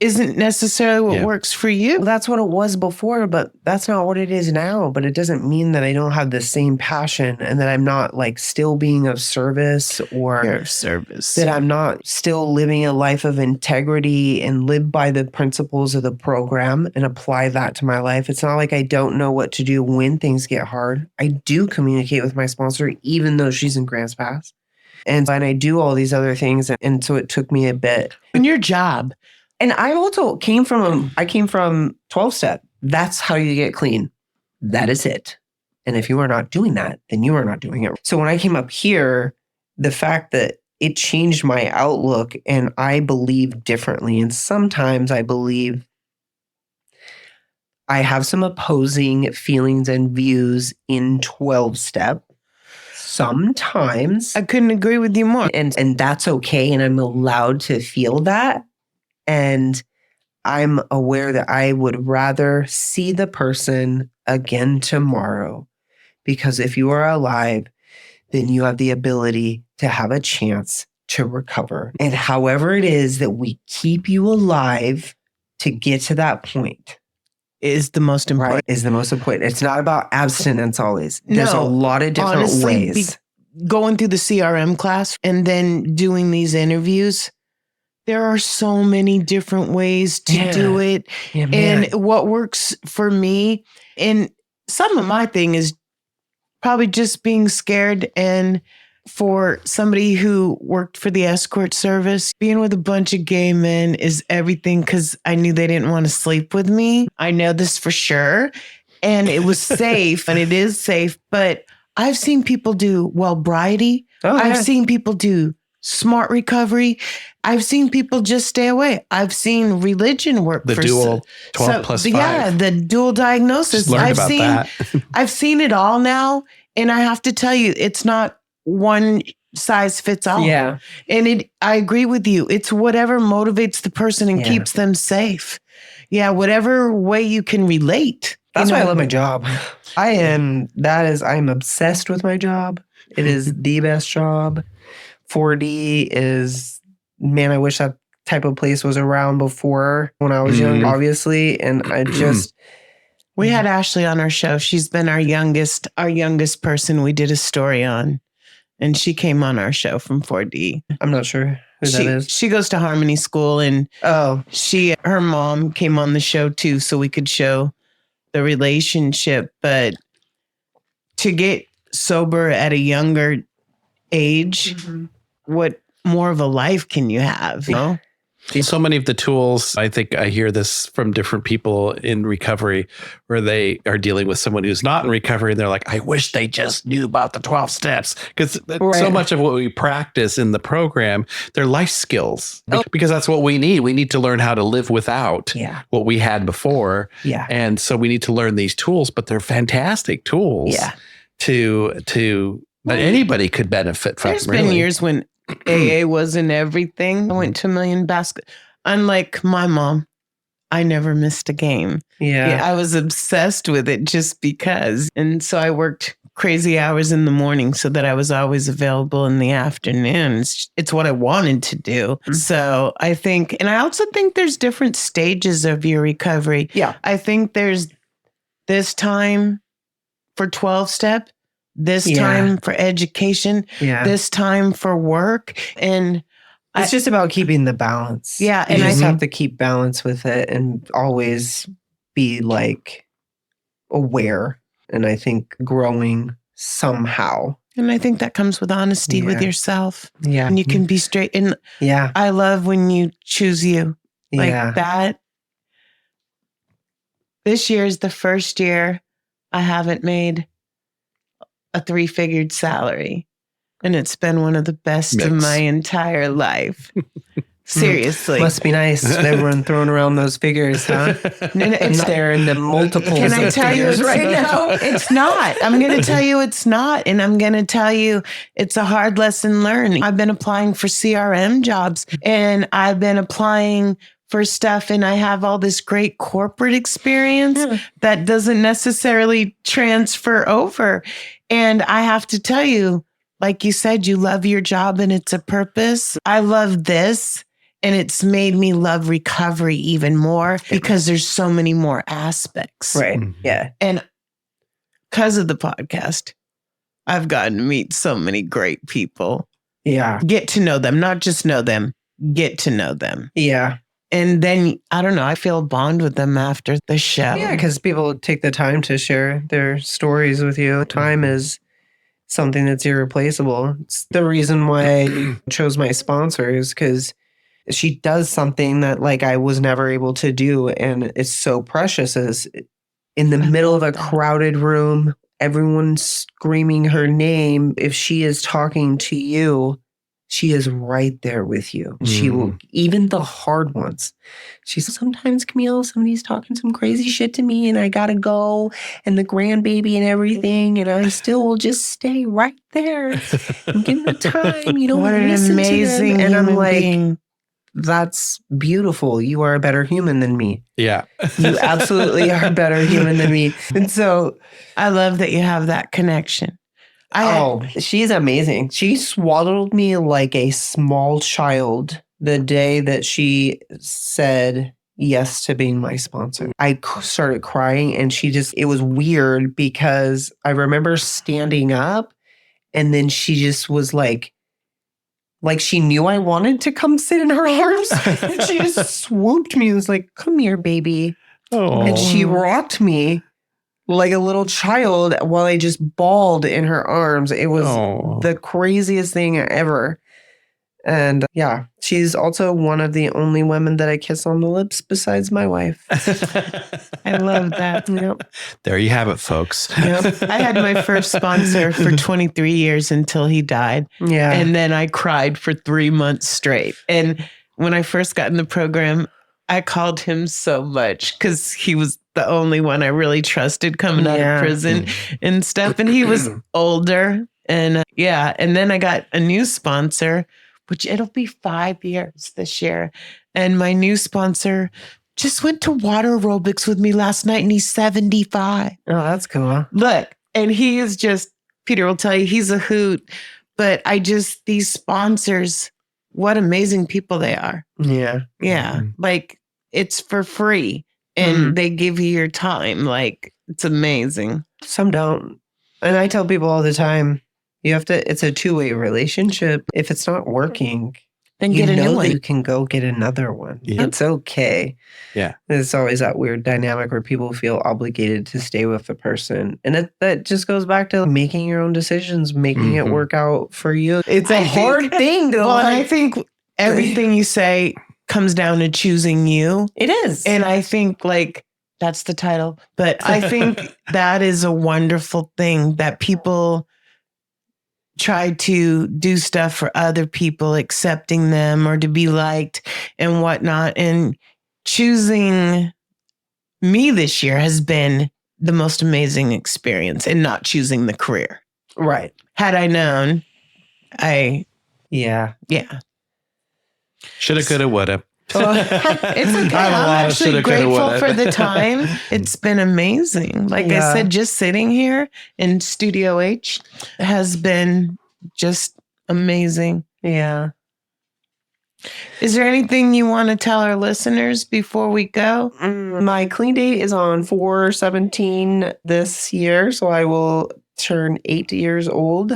isn't necessarily what works for you. Well, that's what it was before, but that's not what it is now. But it doesn't mean that I don't have the same passion and that I'm not like still being of service, or that I'm not still living a life of integrity and live by the principles of the program and apply that to my life. It's not like I don't know what to do when things get hard. I do communicate with my sponsor, even though she's in Grants Pass. And I do all these other things. And so it took me a bit. In your job. And I also came from 12-step. That's how you get clean. That is it. And if you are not doing that, then you are not doing it. So when I came up here, the fact that it changed my outlook and I believe differently. And sometimes I believe I have some opposing feelings and views in 12-step. Sometimes. I couldn't agree with you more. And that's okay. And I'm allowed to feel that. And I'm aware that I would rather see the person again tomorrow, because if you are alive, then you have the ability to have a chance to recover. And however it is that we keep you alive to get to that point is the most important. Right, is the most important. It's not about abstinence always. There's a lot of different ways. Going through the CRM class and then doing these interviews, there are so many different ways to do it. Yeah, and what works for me, and some of my thing is probably just being scared. And for somebody who worked for the escort service, being with a bunch of gay men is everything, because I knew they didn't want to sleep with me. I know this for sure. And it was safe, and it is safe. But I've seen people do wellbriety. I've seen people do smart recovery. I've seen people just stay away. I've seen religion work. The dual 12 plus 5. Yeah, the dual diagnosis. I've seen it all now. And I have to tell you, it's not one size fits all. Yeah. And I agree with you. It's whatever motivates the person and keeps them safe. Yeah, whatever way you can relate. That's why I love my job. I'm obsessed with my job. It is the best job. 4D is, man, I wish that type of place was around before when I was young, obviously. And I just... We had Ashley on our show. She's been our youngest person we did a story on. And she came on our show from 4D. I'm not sure who that is. She goes to Harmony School, and her mom came on the show too, so we could show the relationship. But to get sober at a younger age, what more of a life can you have? You know? So many of the tools, I think I hear this from different people in recovery, where they are dealing with someone who's not in recovery, and they're like, I wish they just knew about the 12 steps. Because so much of what we practice in the program, they're life skills, because that's what we need. We need to learn how to live without what we had before. Yeah. And so we need to learn these tools, but they're fantastic tools to that anybody could benefit from. There's been years when AA wasn't everything. I went to a million baskets. Unlike my mom, I never missed a game. Yeah, I was obsessed with it just because. And so I worked crazy hours in the morning so that I was always available in the afternoons. It's what I wanted to do. So I think, and I also think there's different stages of your recovery. Yeah. I think there's this time for 12-step, this time for education, this time for work. And it's just about keeping the balance. Yeah. And I just have to keep balance with it and always be like aware. And I think growing somehow. And I think that comes with honesty with yourself. Yeah. And you can be straight. And I love when you choose you like that. This year is the first year I haven't made a 3-figured salary. And it's been one of the best of my entire life. Seriously. Must be nice. Everyone throwing around those figures, huh? It's there in the multiples. Can I tell you right now? It's not. I'm going to tell you it's not. And I'm going to tell you it's a hard lesson learned. I've been applying for CRM jobs and I've been applying for stuff and I have all this great corporate experience that doesn't necessarily transfer over. And I have to tell you, like you said, you love your job and it's a purpose. I love this. And it's made me love recovery even more because there's so many more aspects. Right. Yeah. And because of the podcast, I've gotten to meet so many great people. Yeah. Get to know them, not just know them, get to know them. Yeah. And then, I don't know, I feel a bond with them after the show. Yeah, because people take the time to share their stories with you. Time is something that's irreplaceable. It's the reason why I chose my sponsor is because she does something that like I was never able to do. And it's so precious as in the middle of a crowded room, everyone screaming her name. If she is talking to you, she is right there with you. She will, even the hard ones. She's sometimes, Camille, somebody's talking some crazy shit to me and I gotta go and the grandbaby and everything. And I still will just stay right there and give the time. You don't what an listen amazing to them. And I'm like, being. That's beautiful. You are a better human than me. Yeah. You absolutely are a better human than me. And so I love that you have that connection. She's amazing. She swaddled me like a small child the day that she said yes to being my sponsor. I started crying and it was weird because I remember standing up and then she just was like she knew I wanted to come sit in her arms. And she just swooped me and was like, come here, baby. Oh. And she rocked me like a little child while I just bawled in her arms. It was the craziest thing ever. And yeah, she's also one of the only women that I kiss on the lips besides my wife. I love that. Yep. There you have it, folks. Yep. I had my first sponsor for 23 years until he died. Yeah. And then I cried for 3 months straight. And when I first got in the program, I called him so much because he was the only one I really trusted coming out of prison and stuff. And he was older. And and then I got a new sponsor, which it'll be 5 years this year. And my new sponsor just went to water aerobics with me last night and he's 75. Oh, that's cool. Look, and he is just, Peter will tell you, he's a hoot. But these sponsors, what amazing people they are. Yeah. Yeah. Like it's for free and they give you your time. Like it's amazing. Some don't. And I tell people all the time, it's a two-way relationship. If it's not working, then get a new one. You can go get another one. Yep. It's okay. Yeah. There's always that weird dynamic where people feel obligated to stay with the person. And that just goes back to making your own decisions, making it work out for you. It's a hard thing to I think everything you say comes down to choosing you. It is. And I think that's the title. But I think that is a wonderful thing that people try to do stuff for other people, accepting them or to be liked and whatnot. And choosing me this year has been the most amazing experience and not choosing the career. Right. Had I known, Yeah. Shoulda, coulda, woulda. It's okay. I'm actually grateful for the time. It's been amazing. Like I said, just sitting here in Studio H has been just amazing. Yeah. Is there anything you want to tell our listeners before we go? My clean date is on 4/17 this year, so I will turn 8 years old.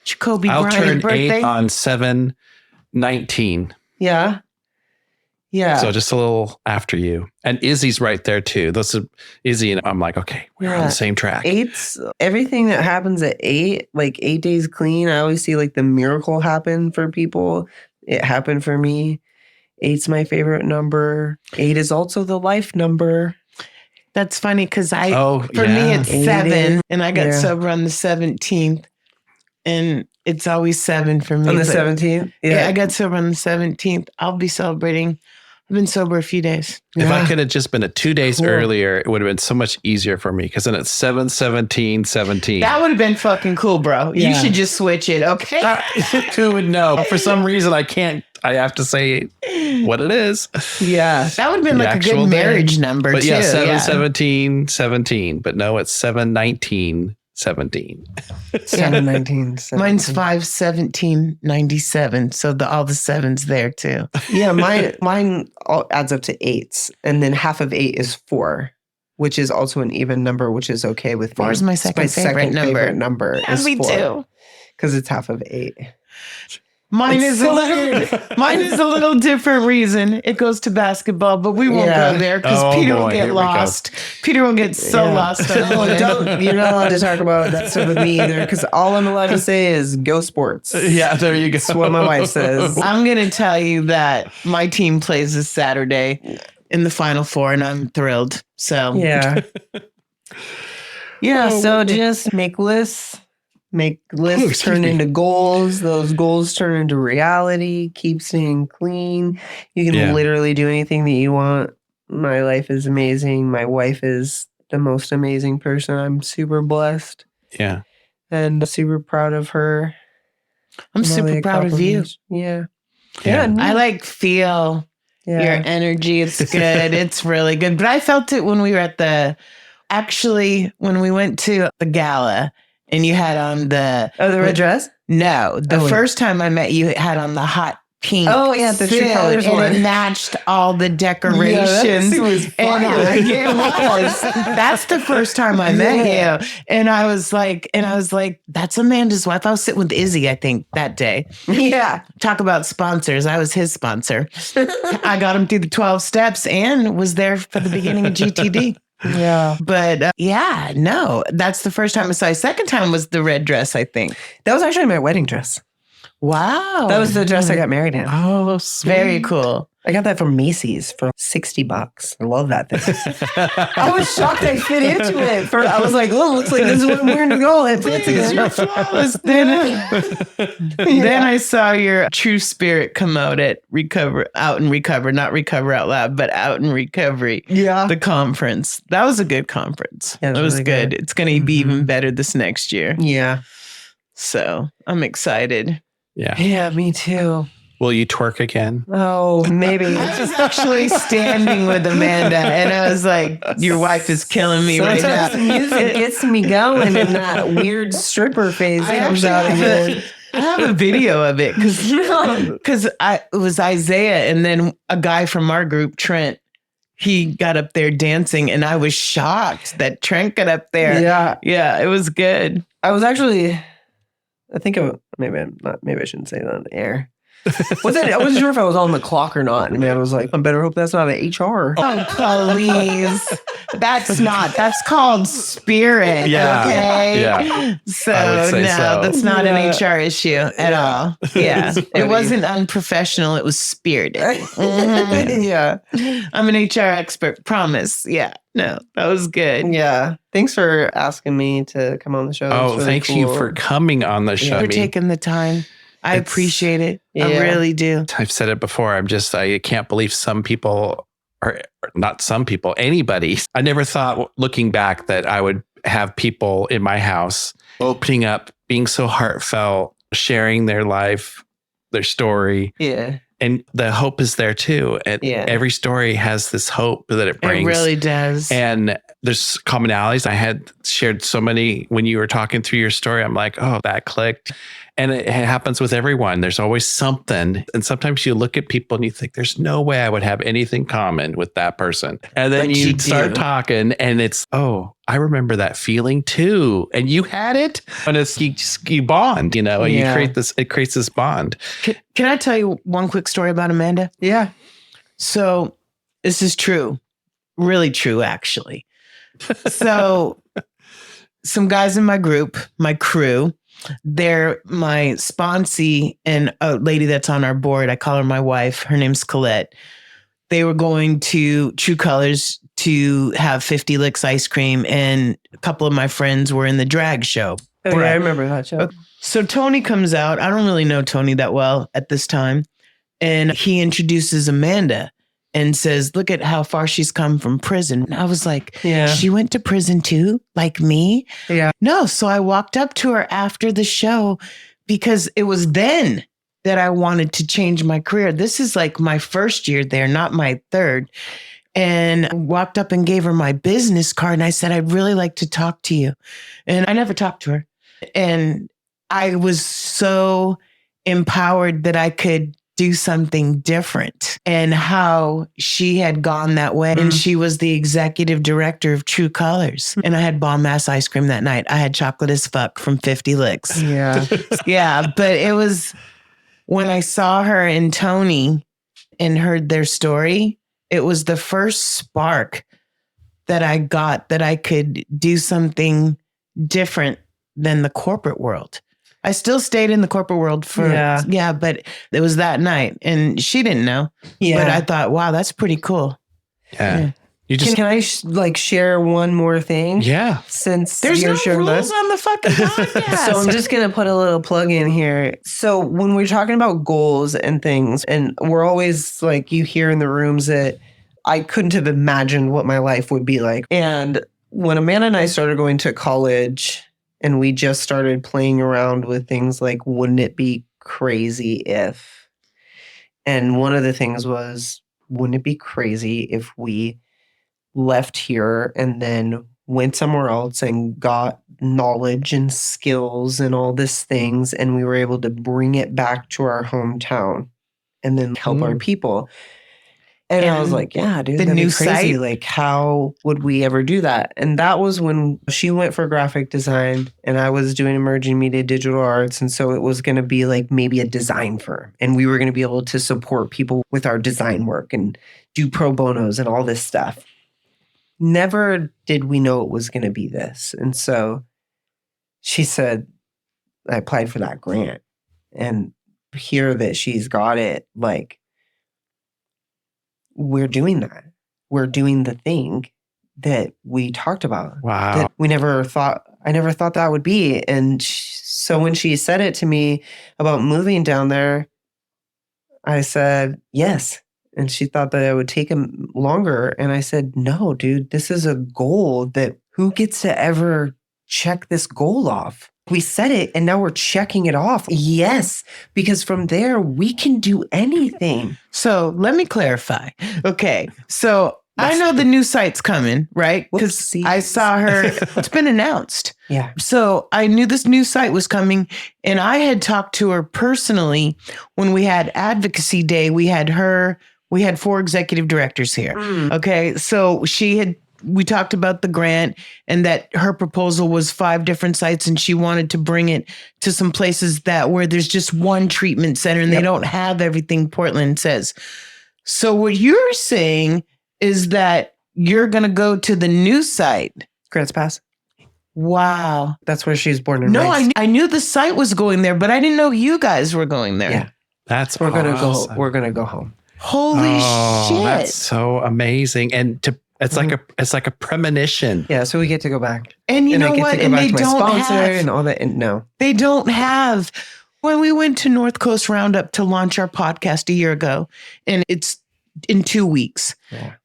Jacoby I'll Bryant turn birthday. 8 on 7/19. Yeah. Yeah. So just a little after you. And Izzy's right there too. This is Izzy, and I'm like, okay, we're on the same track. 8's everything that happens at 8, like 8 days clean. I always see like the miracle happen for people. It happened for me. 8's my favorite number. 8 is also the life number. That's funny because for yeah. me it's 7, is. and I got sober on the 17th, and it's always 7 for me. On the 17th? Yeah, I got sober on the 17th. I'll be celebrating. I've been sober a few days. If I could have just been 2 days earlier, it would have been so much easier for me because then it's 7/17/17. That would have been fucking cool, bro. Yeah. You should just switch it, okay? Who would know? For some reason, I can't. I have to say what it is. Yeah. That would have been like a good marriage number, but too. Yeah, 7/17/17. But no, it's 7/19/17. 7/19/17. Mine's 5/17/97. So all the 7s there too. Yeah, mine all adds up to 8s, and then half of 8 is 4, which is also an even number, which is okay with me. 4 is my second favorite number. Favorite number is me 4, too. because it's half of 8. Mine is a little different reason. It goes to basketball, but we won't go there because Peter will get lost. Peter will get so lost. You're not allowed to talk about that stuff with me either, because all I'm allowed to say is go sports. Yeah, there you go. That's what my wife says. I'm going to tell you that my team plays this Saturday in the Final Four, and I'm thrilled. So yeah. So just make lists. Make lists turn into goals. Those goals turn into reality. Keep staying clean. You can literally do anything that you want. My life is amazing. My wife is the most amazing person. I'm super blessed. Yeah. And super proud of her. I'm super proud of you. Yeah. I feel your energy. It's good. It's really good. But I felt it when we were when we went to the gala. And you had on the red dress? No, the first time I met you had on the hot pink. Oh yeah, the True Colors one. And it matched all the decorations. It was fire. That's the first time I met you, and I was like, that's Amanda's wife. I was sitting with Izzy, I think, that day. Yeah, talk about sponsors. I was his sponsor. I got him through the 12 steps and was there for the beginning of GTD. Yeah. But that's the first time I saw you. Second time was the red dress, I think. That was actually my wedding dress. Wow. That was the dress I got married in. Oh, sweet. Very cool. I got that from Macy's for $60. I love that thing. I was shocked I fit into it. I was like, oh, looks like this is what I'm wearing to go. Then I saw your True Spirit come out at Out and Recover, not Recover Out Loud, but Out and Recovery. Yeah. The conference. That was a good conference. Yeah, it was really good. It's going to be even better this next year. Yeah. So I'm excited. Yeah. Yeah, me too. Will you twerk again? Oh, maybe. I was actually standing with Amanda, and I was like, your wife is killing me right now. The music gets me going, and that weird stripper phase comes out of it. I have a video of it because it was Isaiah, and then a guy from our group, Trent, he got up there dancing, and I was shocked that Trent got up there. Yeah. Yeah, it was good. I was actually, maybe I shouldn't say that on the air. I wasn't sure if I was on the clock or not. And I was like, I better hope that's not an HR. Oh, please. That's called spirit. Yeah. Okay. Yeah. So, that's not an HR issue at all. Yeah. It wasn't unprofessional. It was spirited. Mm-hmm. Yeah. I'm an HR expert. Promise. Yeah. No, that was good. Yeah. Thanks for asking me to come on the show. Oh, really thanks you for coming on the show. For taking the time. I appreciate it. Yeah. I really do. I've said it before. I can't believe some people, or not some people, anybody. I never thought, looking back, that I would have people in my house opening up, being so heartfelt, sharing their life, their story. Yeah. And the hope is there too. And every story has this hope that it brings. It really does. And there's commonalities. I had shared so many when you were talking through your story. I'm like, oh, that clicked. And it happens with everyone. There's always something. And sometimes you look at people and you think, there's no way I would have anything common with that person. And then you start talking and it's, oh, I remember that feeling too. And you had it. And it's you bond, and you create this, it creates this bond. Can I tell you one quick story about Amanda? Yeah. So this is true. Really true, actually. So some guys in my group, my crew, they're my sponsee and a lady that's on our board. I call her my wife. Her name's Colette. They were going to True Colors to have 50 Licks ice cream, and a couple of my friends were in the drag show. Oh, yeah, I remember that show. So Tony comes out. I don't really know Tony that well at this time. And he introduces Amanda and says, look at how far she's come from prison. And I was like, she went to prison too, like me? Yeah. No. So I walked up to her after the show because it was then that I wanted to change my career. This is like my first year there, not my third. And I walked up and gave her my business card. And I said, I'd really like to talk to you. And I never talked to her. And I was so empowered that I could do something different, and how she had gone that way. And she was the executive director of True Colors. And I had bomb ass ice cream that night. I had chocolate as fuck from 50 Licks. Yeah. Yeah. But it was when I saw her and Tony and heard their story, it was the first spark that I got that I could do something different than the corporate world. I still stayed in the corporate world for, but it was that night and she didn't know. Yeah. But I thought, wow, that's pretty cool. Yeah. You just Can I share one more thing? Yeah. Since there's no rules on the fucking podcast. So I'm just going to put a little plug in here. So when we're talking about goals and things, and we're always like, you hear in the rooms that I couldn't have imagined what my life would be like. And when Amanda and I started going to college, and we just started playing around with things like, wouldn't it be crazy if? And one of the things was, wouldn't it be crazy if we left here and then went somewhere else and got knowledge and skills and all these things, and we were able to bring it back to our hometown and then help our people? And I was like, yeah, dude, that'd be crazy. Like, how would we ever do that? And that was when she went for graphic design and I was doing emerging media digital arts. And so it was going to be like maybe a design firm. And we were going to be able to support people with our design work and do pro bonos and all this stuff. Never did we know it was going to be this. And so she said, I applied for that grant, and hear that she's got it, like, we're doing that. We're doing the thing that we talked about. Wow. That I never thought that would be. And so when she said it to me about moving down there, I said, yes. And she thought that it would take him longer. And I said, no, dude, this is a goal that who gets to ever check this goal off? We set it and now we're checking it off. Yes, because from there we can do anything. So let me clarify. Okay, so I know the new site's coming, right? Because I saw her. It's been announced. Yeah. So I knew this new site was coming, and I had talked to her personally when we had Advocacy Day. We had 4 executive directors here. Okay, so we talked about the grant and that her proposal was 5 different sites, and she wanted to bring it to some places where there's just one treatment center and they don't have everything Portland says. So what you're saying is that you're going to go to the new site. Grants Pass. Wow. That's where she was born and raised. No, I knew the site was going there, but I didn't know you guys were going there. Yeah. That's We're awesome. going to go home. Holy shit. That's so amazing. And it's like a premonition. Yeah, so we get to go back. And you know what? And they don't have and all that. And no, they don't have. When we went to North Coast Roundup to launch our podcast a year ago, and it's in 2 weeks,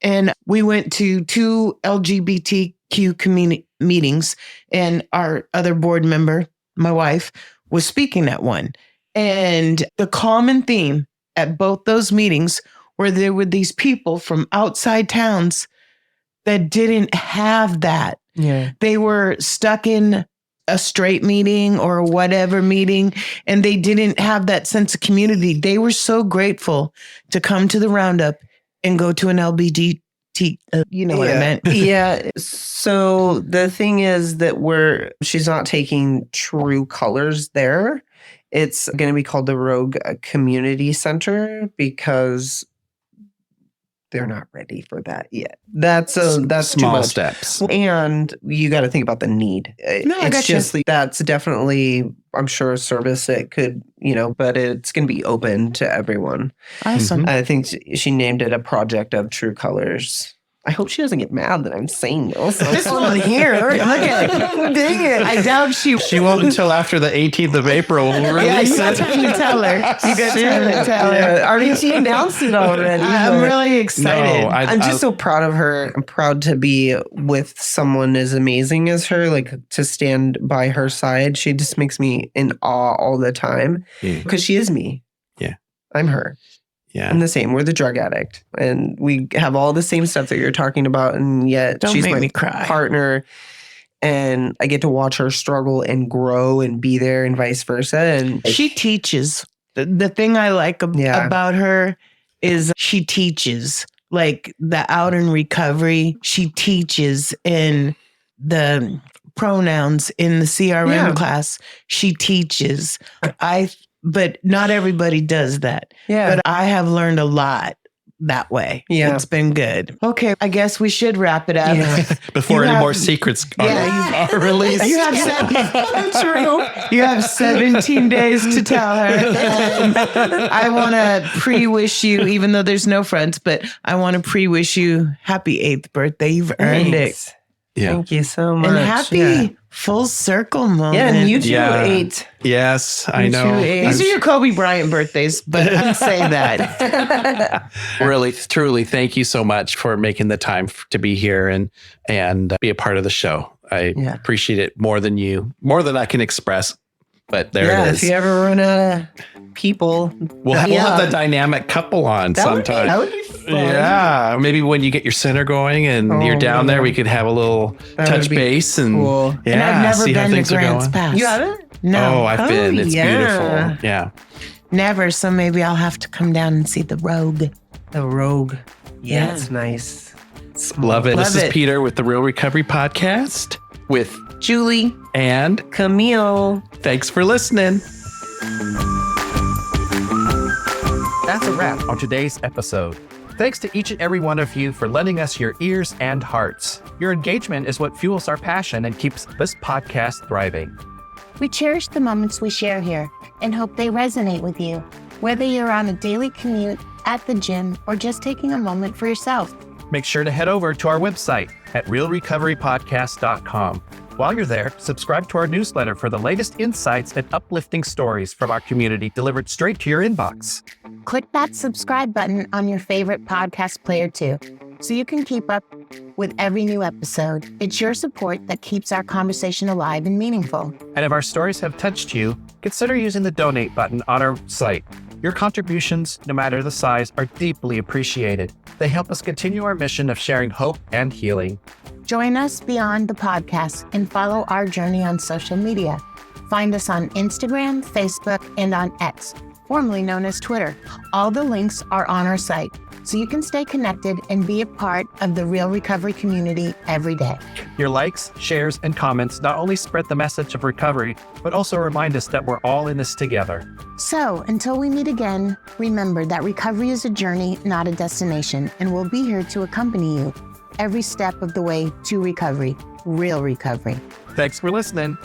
and we went to 2 LGBTQ community meetings, and our other board member, my wife, was speaking at one. And the common theme at both those meetings were there were these people from outside towns that didn't have that. Yeah. They were stuck in a straight meeting or whatever meeting, and they didn't have that sense of community. They were so grateful to come to the roundup and go to an LBGT. You know what I meant? Yeah. So the thing is that she's not taking True Colors there. It's going to be called the Rogue Community Center, because they're not ready for that yet. That's Small too much steps. And you got to think about the need. No, I it's gotcha. just like, that's definitely, I'm sure, a service that could, but it's going to be open to everyone. Awesome. I think she named it a project of true colors. I hope she doesn't get mad that I'm saying this. This one here. Look at it. Dang it. I doubt she won't until after the 18th of April. We'll Yeah, you release got it. time to tell her. You got time to tell her. Yeah, I mean, she announced it already. I'm really excited. No, I'm just so proud of her. I'm proud to be with someone as amazing as her, like to stand by her side. She just makes me in awe all the time because she is me. Yeah. I'm her. Yeah. I'm the same. We're the drug addict. And we have all the same stuff that you're talking about. And yet Don't she's make my me cry. partner. And I get to watch her struggle and grow and be there and vice versa. And She teaches. The thing I like Yeah. about her is she teaches. Like the out in recovery, she teaches in the pronouns in the CRM Yeah. class. She teaches. But not everybody does that. yeah. But I have learned a lot that way. Yeah. It's been good. Okay, I guess we should wrap it up. Yeah. Before You any have- more secrets are Yeah, released. You have You have 17 days to tell her. And I want to pre-wish you, even though there's no friends, but I want to pre-wish you happy 8th birthday. You've earned it. Thanks. Yeah. Thank you so much. And happy full circle moment. Yeah, and you too, Yeah. 8. Yes, I know. These are your Kobe Bryant birthdays, but I say that. Really, truly, thank you so much for making the time to be here and be a part of the show. I appreciate it more than I can express. But there it is. If you ever run out of people, We'll have the dynamic couple on sometime. That would be fun. Yeah, maybe when you get your center going and you're down there, we could have a little touch would be base and cool. yeah, And I've never see how been to things are Grants going. Pass. You haven't? No. Oh, I've been. It's yeah. beautiful. Yeah. Never. So maybe I'll have to come down and see the Rogue. The Rogue. Yeah. That's nice. Love it. Love This it. is Peter with the Real Recovery Podcast with Julie. and Camille. thanks for listening. That's a wrap on today's episode. Thanks to each and every one of you for lending us your ears and hearts. Your engagement is what fuels our passion and keeps this podcast thriving. We cherish the moments we share here and hope they resonate with you, whether you're on a daily commute, at the gym, or just taking a moment for yourself. Make sure to head over to our website at realrecoverypodcast.com. While you're there, subscribe to our newsletter for the latest insights and uplifting stories from our community delivered straight to your inbox. Click that subscribe button on your favorite podcast player too, so you can keep up with every new episode. It's your support that keeps our conversation alive and meaningful. And if our stories have touched you, consider using the donate button on our site. Your contributions, no matter the size, are deeply appreciated. They help us continue our mission of sharing hope and healing. Join us beyond the podcast and follow our journey on social media. Find us on Instagram, Facebook, and on X, formerly known as Twitter. All the links are on our site, so you can stay connected and be a part of the Real Recovery community every day. Your likes, shares, and comments not only spread the message of recovery, but also remind us that we're all in this together. So, until we meet again, remember that recovery is a journey, not a destination, and we'll be here to accompany you every step of the way to recovery, real recovery. Thanks for listening.